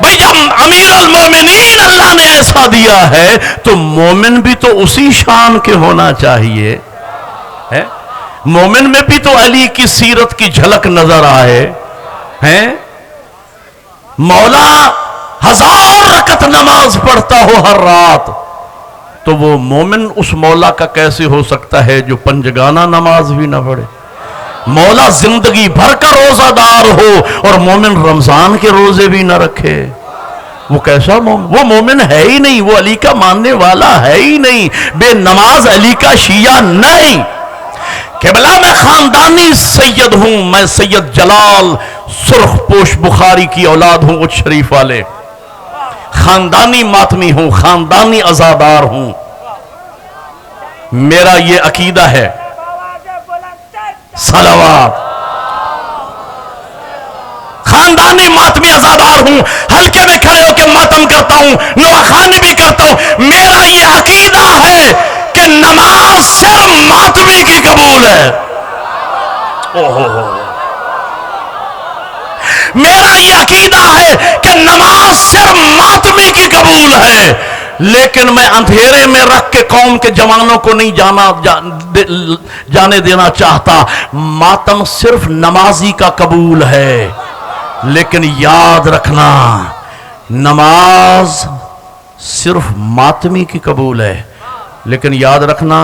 بھئی جب امیر المومنین اللہ نے ایسا دیا ہے تو مومن بھی تو اسی شان کے ہونا چاہیے. مومن میں بھی تو علی کی سیرت کی جھلک نظر آئے. مولا 1000 رکعت نماز پڑھتا ہو ہر رات تو وہ مومن اس مولا کا کیسے ہو سکتا ہے جو پنجگانہ نماز بھی نہ پڑھے. مولا زندگی بھر کا روزہ دار ہو اور مومن رمضان کے روزے بھی نہ رکھے. وہ کیسا مومن؟ وہ مومن ہے ہی نہیں, وہ علی کا ماننے والا ہے ہی نہیں, بے نماز علی کا شیعہ نہیں. قبلہ میں خاندانی سید ہوں, میں سید جلال سرخ پوش بخاری کی اولاد ہوں, اچھ شریف والے. خاندانی ماتمی ہوں, خاندانی عزادار ہوں. میرا یہ عقیدہ ہے, صلوات. خاندانی ماتمی عزادار ہوں, حلقے میں کھڑے ہو کے ماتم کرتا ہوں, نواخانی بھی کرتا ہوں. میرا یہ عقیدہ ہے کہ نماز صرف ماتمی کی قبول ہے. میرا یہ عقیدہ ہے کہ نماز صرف ماتمی کی قبول ہے. لیکن میں اندھیرے میں رکھ کے قوم کے جوانوں کو نہیں جانے دینا چاہتا. ماتم صرف نمازی کا قبول ہے, لیکن یاد رکھنا نماز صرف ماتمی کی قبول ہے, لیکن یاد رکھنا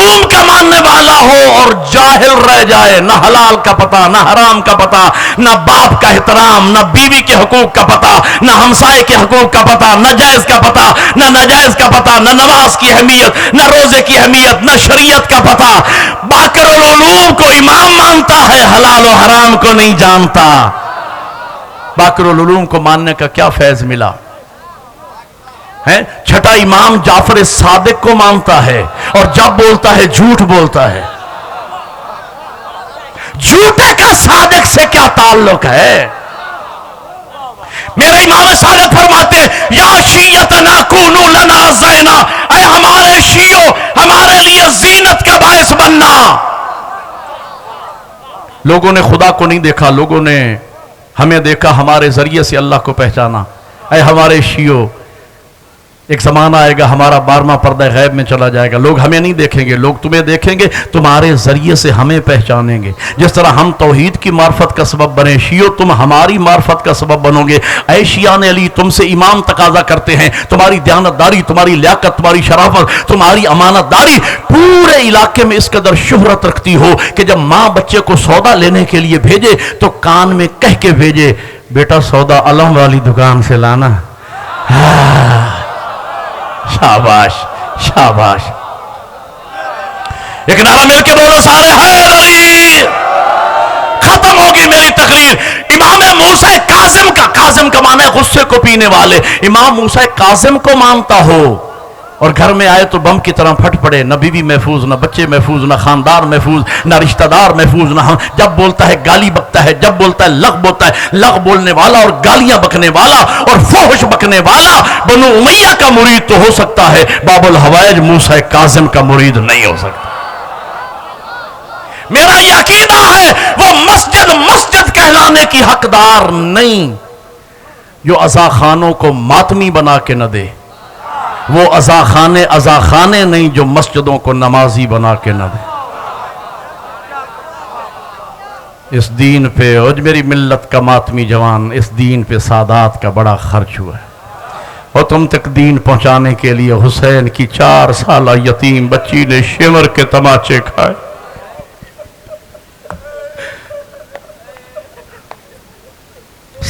علوم کا ماننے والا ہو اور جاہل رہ جائے، نہ حلال کا پتہ، نہ حرام کا پتہ، نہ باپ کا احترام، نہ بیوی کے حقوق کا پتہ، نہ ہمسائے کے حقوق کا پتہ، نہ جائز کا پتہ، نہ ناجائز کا پتہ، نہ نماز کی اہمیت، نہ روزے کی اہمیت، نہ شریعت کا پتہ، باقر العلوم کو امام مانتا ہے، حلال و حرام کو نہیں جانتا۔ باقر العلوم کو ماننے کا کیا فیض ملا ہے؟ چھٹا امام جعفر صادق کو مانتا ہے اور جب بولتا ہے جھوٹ بولتا ہے۔ جھوٹے کا صادق سے کیا تعلق ہے؟ میرے امام صادق فرماتے یا شیعتنا کونو لنا زینا، اے ہمارے شیعوں ہمارے لیے زینت کا باعث بننا۔ لوگوں نے خدا کو نہیں دیکھا، لوگوں نے ہمیں دیکھا، ہمارے ذریعے سے اللہ کو پہچانا۔ اے ہمارے شیعوں، ایک زمانہ آئے گا ہمارا 12واں پردہ غیب میں چلا جائے گا، لوگ ہمیں نہیں دیکھیں گے، لوگ تمہیں دیکھیں گے، تمہارے ذریعے سے ہمیں پہچانیں گے۔ جس طرح ہم توحید کی معرفت کا سبب بنے، شیعو تم ہماری معرفت کا سبب بنو گے۔ اے شیعان علی، تم سے امام تقاضا کرتے ہیں، تمہاری دیانتداری، تمہاری لیاقت، تمہاری شرافت، تمہاری امانت داری پورے علاقے میں اس قدر شہرت رکھتی ہو کہ جب ماں بچے کو سودا لینے کے لیے بھیجے تو کان میں کہہ کے بھیجے، بیٹا سودا علم والی دکان سے لانا۔ شاباش شاباش، ایک نعرہ مل کے بولو سارے، حیدر علی۔ ختم ہوگی میری تقریر۔ امام موسیٰ کاظم کا معنی ہے غصے کو پینے والے، امام موسیٰ کاظم کو مانتا ہو اور گھر میں آئے تو بم کی طرح پھٹ پڑے، نہ بیوی محفوظ، نہ بچے محفوظ، نہ خاندار محفوظ، نہ رشتہ دار محفوظ، نہ جب بولتا ہے گالی بکتا ہے، جب بولتا ہے لغ بولتا ہے، لغ بولنے والا اور گالیاں بکنے والا اور فحش بکنے والا بنو امیہ کا مرید تو ہو سکتا ہے، باب الحوائج موسیٰ کاظم کا مرید نہیں ہو سکتا۔ میرا یہ عقیدہ ہے وہ مسجد کہلانے کی حقدار نہیں جو عزاخانوں کو ماتمی بنا کے نہ دے، وہ عزاخانے نہیں جو مسجدوں کو نمازی بنا کے نہ دے۔ اس دین پہ اور میری ملت کا ماتمی جوان، اس دین پہ سادات کا بڑا خرچ ہوا ہے، اور تم تک دین پہنچانے کے لیے حسین کی 4 سالہ یتیم بچی نے شمر کے تماچے کھائے۔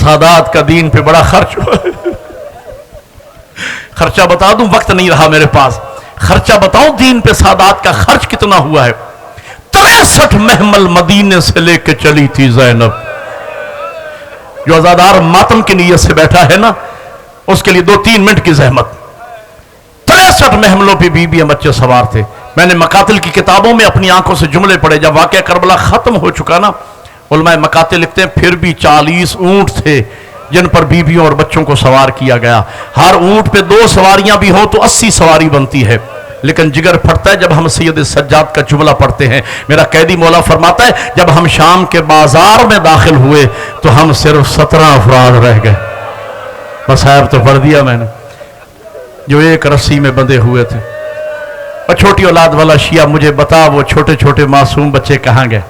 سادات کا دین پہ بڑا خرچ ہوا ہے۔ خرچہ بتا دوں، وقت نہیں رہا میرے پاس، خرچہ بتاؤں دین پہ سادات کا خرچ کتنا ہوا ہے۔ 63 محمل مدینے سے لے کے چلی تھی زینب۔ جو عزادار ماتم کی نیت سے بیٹھا ہے نا، اس کے لیے 2-3 منٹ کی زحمت۔ 63 محملوں پہ بیوی بچے سوار تھے۔ میں نے مقاتل کی کتابوں میں اپنی آنکھوں سے جملے پڑھے، جب واقعہ کربلا ختم ہو چکا نا، علماء مقاتل لکھتے ہیں پھر بھی 40 اونٹ تھے جن پر بیویوں اور بچوں کو سوار کیا گیا۔ ہر اونٹ پہ 2 سواریاں بھی ہوں تو 80 سواری بنتی ہے، لیکن جگر پھٹتا ہے جب ہم سید سجاد کا جملہ پڑھتے ہیں۔ میرا قیدی مولا فرماتا ہے جب ہم شام کے بازار میں داخل ہوئے تو ہم صرف 17 افراد رہ گئے۔ مصائب تو پڑھ دیا میں نے، جو ایک رسی میں بندھے ہوئے تھے۔ اور چھوٹی اولاد والا شیعہ مجھے بتا وہ چھوٹے چھوٹے معصوم بچے کہاں گئے؟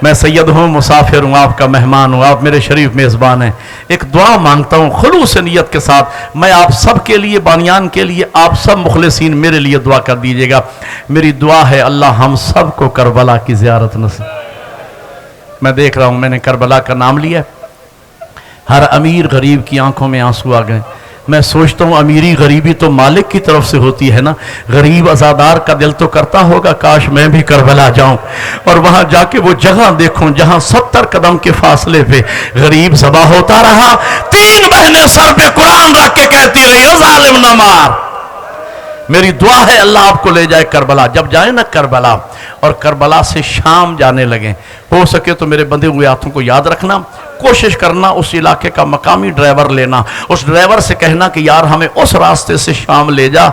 میں سید ہوں، مسافر ہوں، آپ کا مہمان ہوں، آپ میرے شریف میزبان ہیں۔ ایک دعا مانگتا ہوں خلوص نیت کے ساتھ، میں آپ سب کے لیے، بانیان کے لیے، آپ سب مخلصین میرے لیے دعا کر دیجئے گا۔ میری دعا ہے اللہ ہم سب کو کربلا کی زیارت نصیب۔ میں دیکھ رہا ہوں، میں نے کربلا کا نام لیا، ہر امیر غریب کی آنکھوں میں آنسو آ گئے۔ میں سوچتا ہوں امیری غریبی تو مالک کی طرف سے ہوتی ہے نا، غریب عزادار کا دل تو کرتا ہوگا کاش میں بھی کربلا جاؤں اور وہاں جا کے وہ جگہ دیکھوں جہاں 70 قدم کے فاصلے پہ غریب ذبح ہوتا رہا، 3 بہنیں سر پہ قرآن رکھ کے کہتی رہی او ظالم نہ مار۔ میری دعا ہے اللہ آپ کو لے جائے کربلا۔ جب جائیں نا کربلا اور کربلا سے شام جانے لگیں، ہو سکے تو میرے بندھے ہوئے ہاتھوں کو یاد رکھنا، کوشش کرنا اس علاقے کا مقامی ڈرائیور لینا، اس ڈرائیور سے کہنا کہ یار ہمیں اس راستے سے شام لے جا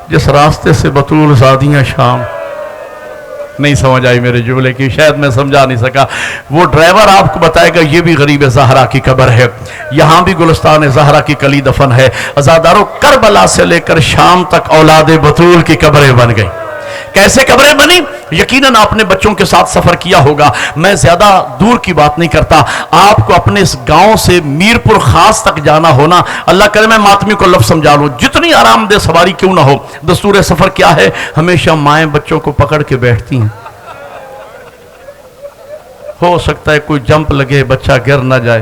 جس راستے سے بطول زادیاں شام۔ نہیں سمجھ آئی میرے جملے کی، شاید میں سمجھا نہیں سکا۔ وہ ڈرائیور آپ کو بتائے گا یہ بھی غریب زہرا کی قبر ہے، یہاں بھی گلستان زہرا کی کلی دفن ہے۔ عزاداروں کربلا سے لے کر شام تک اولاد بطول کی قبریں بن گئی۔ کیسے قبریں بنی؟ یقیناً آپ نے بچوں کے ساتھ سفر کیا ہوگا. میں زیادہ دور کی بات نہیں کرتا. آپ کو اپنے اس گاؤں سے میرپور خاص تک جانا ہونا, اللہ کرے میں ماتمی کو لفظ سمجھا لوں, جتنی آرام دہ سواری کیوں نہ ہو, دستور سفر کیا ہے, ہمیشہ مائیں بچوں کو پکڑ کے بیٹھتی ہیں. ہو سکتا ہے کوئی جمپ لگے, بچہ گر نہ جائے.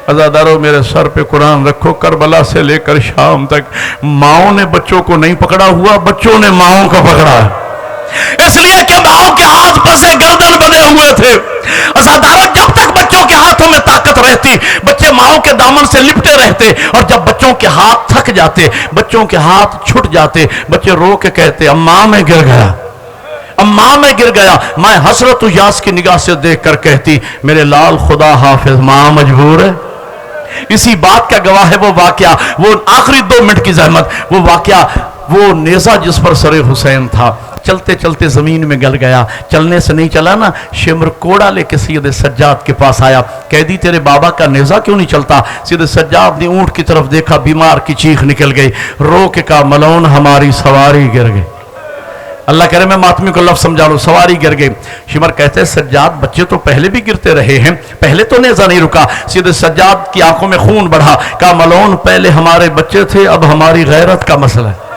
عزادارو میرے سر پہ قرآن رکھو, کربلا سے لے کر شام تک ماؤں نے بچوں کو نہیں پکڑا ہوا, بچوں نے ماؤں کو پکڑا ہے. اس لیے کہ ماؤں کے ہاتھ پسے گردن بنے ہوئے تھے. عزادارو جب تک بچوں کے ہاتھوں میں طاقت رہتی, بچے ماؤں کے دامن سے لپٹے رہتے, اور جب بچوں کے ہاتھ تھک جاتے, بچوں کے ہاتھ چھٹ جاتے, بچے رو کے کہتے اماں میں گر گیا, اماں میں گر گیا. میں حسرت و یاس کی نگاہ سے دیکھ کر کہتی میرے لال خدا حافظ, ماں مجبور ہے. اسی بات کا گواہ ہے وہ واقعہ, وہ آخری 2 منٹ کی زحمت, وہ واقعہ, وہ نیزہ جس پر سر حسین تھا, چلتے چلتے زمین میں گل گیا. چلنے سے نہیں چلا نا, شمر کوڑا لے کے سید سجاد کے پاس آیا. کہہ دی تیرے بابا کا نیزہ کیوں نہیں چلتا؟ سید سجاد نے اونٹ کی طرف دیکھا, بیمار کی چیخ نکل گئی, رو کے کہا ملون ہماری سواری گر گئی. اللہ کرے میں ماتمی کو لفظ سمجھا لوں, سواری گر گئی. شمر کہتے ہیں سجاد بچے تو پہلے بھی گرتے رہے ہیں, پہلے تو نیزہ نہیں رکا. سید سجاد کی آنکھوں میں خون بڑھا, کہا ملون پہلے ہمارے بچے تھے, اب ہماری غیرت کا مسئلہ ہے.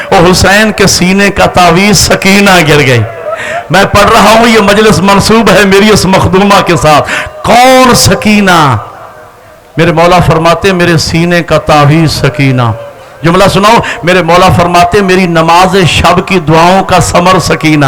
اور حسین کے سینے کا تعویذ سکینہ گر گئی. میں پڑھ رہا ہوں, یہ مجلس منسوب ہے میری اس مخدومہ کے ساتھ. کون سکینہ؟ میرے مولا فرماتے میرے سینے کا تعویذ سکینہ. جملہ سناؤ, میرے مولا فرماتے میری نماز شب کی دعاؤں کا ثمر سکینہ.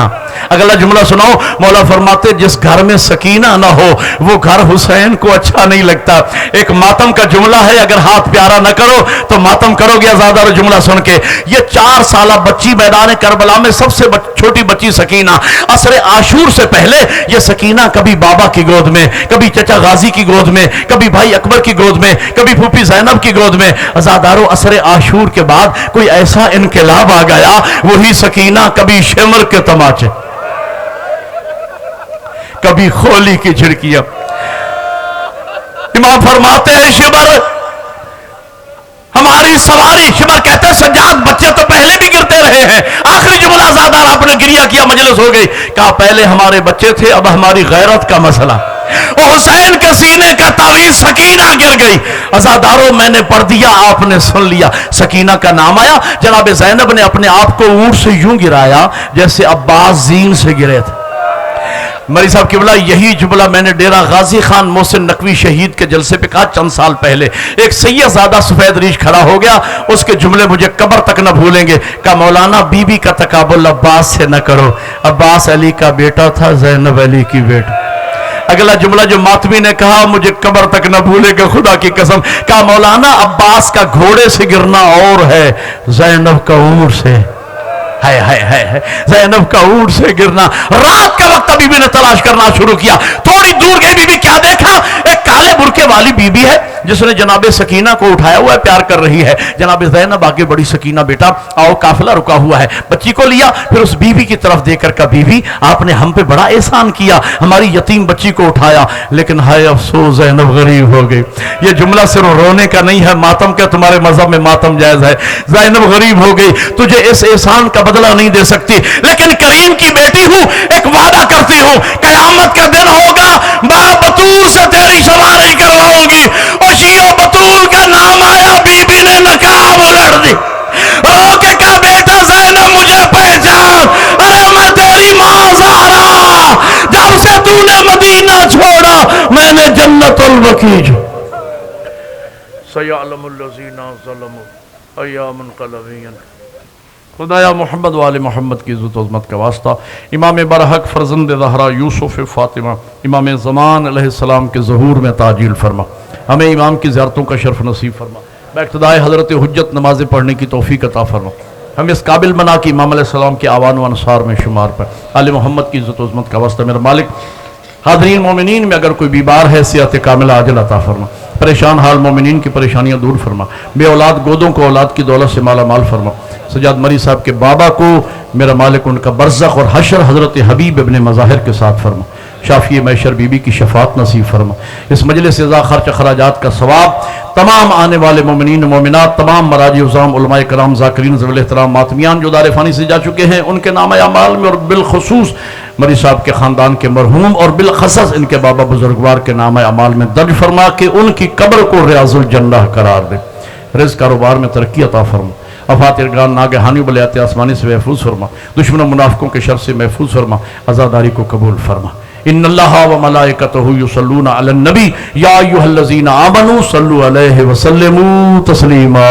اگلا جملہ سناؤ, مولا فرماتے جس گھر میں سکینہ نہ ہو وہ گھر حسین کو اچھا نہیں لگتا. ایک ماتم کا جملہ ہے, اگر ہاتھ پیارا نہ کرو تو ماتم کرو گے. آزادار جملہ سن کے, یہ 4 سالہ بچی میدان کربلا میں سب سے چھوٹی بچی سکینہ, عصر عاشور سے پہلے یہ سکینہ کبھی بابا کی گود میں, کبھی چچا غازی کی گود میں, کبھی بھائی اکبر کی گود میں, کبھی پھوپھی زینب کی گود میں. آزادارو عصر عاشور کے بعد کوئی ایسا انقلاب آ گیا, وہی سکینہ کبھی شمر کے تماچے, کبھی خولی کی جھڑکیاں. امام فرماتے ہیں شمر ہماری سواری. شمر کہتے ہیں سجاد بچے تو پہلے بھی گرتے رہے ہیں. آخری جملہ زادار آپ نے گریہ کیا, مجلس ہو گئی. کہا پہلے ہمارے بچے تھے, اب ہماری غیرت کا مسئلہ. اور حسین کے سینے کا تعویذ سکینہ گر گئی. عزاداروں میں نے پڑھ دیا, آپ نے سن لیا. سکینہ کا نام آیا. جناب زینب نے اپنے آپ کو اونٹ سے یوں گرایا جیسے عباس زین سے گرے تھے. مری صاحب قبلہ یہی جملہ میں نے ڈیرہ غازی خان محسن نقوی شہید کے جلسے پہ کہا چند سال پہلے. ایک سید زادہ سفید ریش کھڑا ہو گیا, اس کے جملے مجھے قبر تک نہ بھولیں گے. کہا مولانا بی بی کا تقابل عباس سے نہ کرو, عباس علی کا بیٹا تھا, زینب علی کی بیٹا. اگلا جملہ جو ماتمی نے کہا مجھے قبر تک نہ بھولے گا خدا کی قسم. کہا مولانا عباس کا گھوڑے سے گرنا اور ہے, زینب کا اونٹ سے. ہے زینب کا اونٹ سے گرنا. رات کا وقت بی بی نے تلاش کرنا شروع کیا. تھوڑی دور گئی, بی بی کیا دیکھا, ایک کالے برقے والی بی بی ہے جس نے جناب سکینہ کو اٹھایا ہوا ہے, پیار کر رہی ہے. جناب زینب آگے بڑی, سکینہ بیٹا آؤ, قافلہ رکا ہوا ہے. بچی کو لیا, پھر اس بی بی کی طرف دیکھ کر کہا بی بی آپ نے ہم پہ بڑا احسان کیا, ہماری یتیم بچی کو اٹھایا, لیکن ہائے افسوس زینب غریب ہو گئی. یہ جملہ صرف رونے کا نہیں ہے, ماتم کا. تمہارے مذہب میں ماتم جائز ہے. زینب غریب ہو گئی, تجھے اس احسان کا بدلہ نہیں دے سکتی, لیکن کریم کی بیٹی ہوں, ایک وعدہ کرتی ہوں, قیامت کا دن ہوگا ماں بطول سے تیری سواری کرواؤں گی. اور شیعہ بطول کا نام آیا, بی بی نے نقاب لڑ دی, رو کے کہا بیٹا زینب مجھے پہچان, ارے میں تیری ماں زہرا, جب سے تو نے مدینہ چھوڑا میں نے جنت البقیع. سیعلم الذین ظلموا ایام منقلبین. خدایا محمد و آل محمد کی عزت و عظمت کا واسطہ امام برحق فرزند زہرا یوسف فاطمہ امام زمان علیہ السلام کے ظہور میں تعجیل فرما, ہمیں امام کی زیارتوں کا شرف نصیب فرما, باقتداء حضرت حجت نمازیں پڑھنے کی توفیق عطا فرما, ہمیں اس قابل بنا کہ امام علیہ السلام کے آوان و انصار میں شمار پر. آل محمد کی عزت و عظمت کا واسطہ میرا مالک, حاضرین مومنین میں اگر کوئی بیمار ہے صحت کاملہ عاجل عطا فرما, پریشان حال مومنین کی پریشانیاں دور فرما, بے اولاد گودوں کو اولاد کی دولت سے مالا مال فرما. سجاد مری صاحب کے بابا کو میرا مالک ان کا برزخ اور حشر حضرت حبیب ابن مظاہر کے ساتھ فرما، شافی محشر بی بی کی شفاعت نصیب فرما، اس مجلس سے ذا خرچ اخراجات کا ثواب تمام آنے والے مومنین مومنات، تمام مراجع عظام علماء کرام ذاکرین ذوی الاحترام ماتمیان جو دار فانی سے جا چکے ہیں ان کے نام اعمال میں، اور بالخصوص مری صاحب کے خاندان کے مرحوم اور بالخصوص ان کے بابا بزرگوار کے نام اعمال میں درج فرما کہ ان کی قبر کو ریاض الجنہ قرار دے، رزق کاروبار میں ترقی عطا فرما، آفات ارغان ناگہانی بلیات آسمانی سے محفوظ فرما، دشمنوں منافقوں کے شر سے محفوظ فرما، عزاداری کو قبول فرما۔ ان اللہ و ملائکتہ یصلون علی النبی یا ایھا الذین آمنوا صلوا علیہ وسلموا تسلیما۔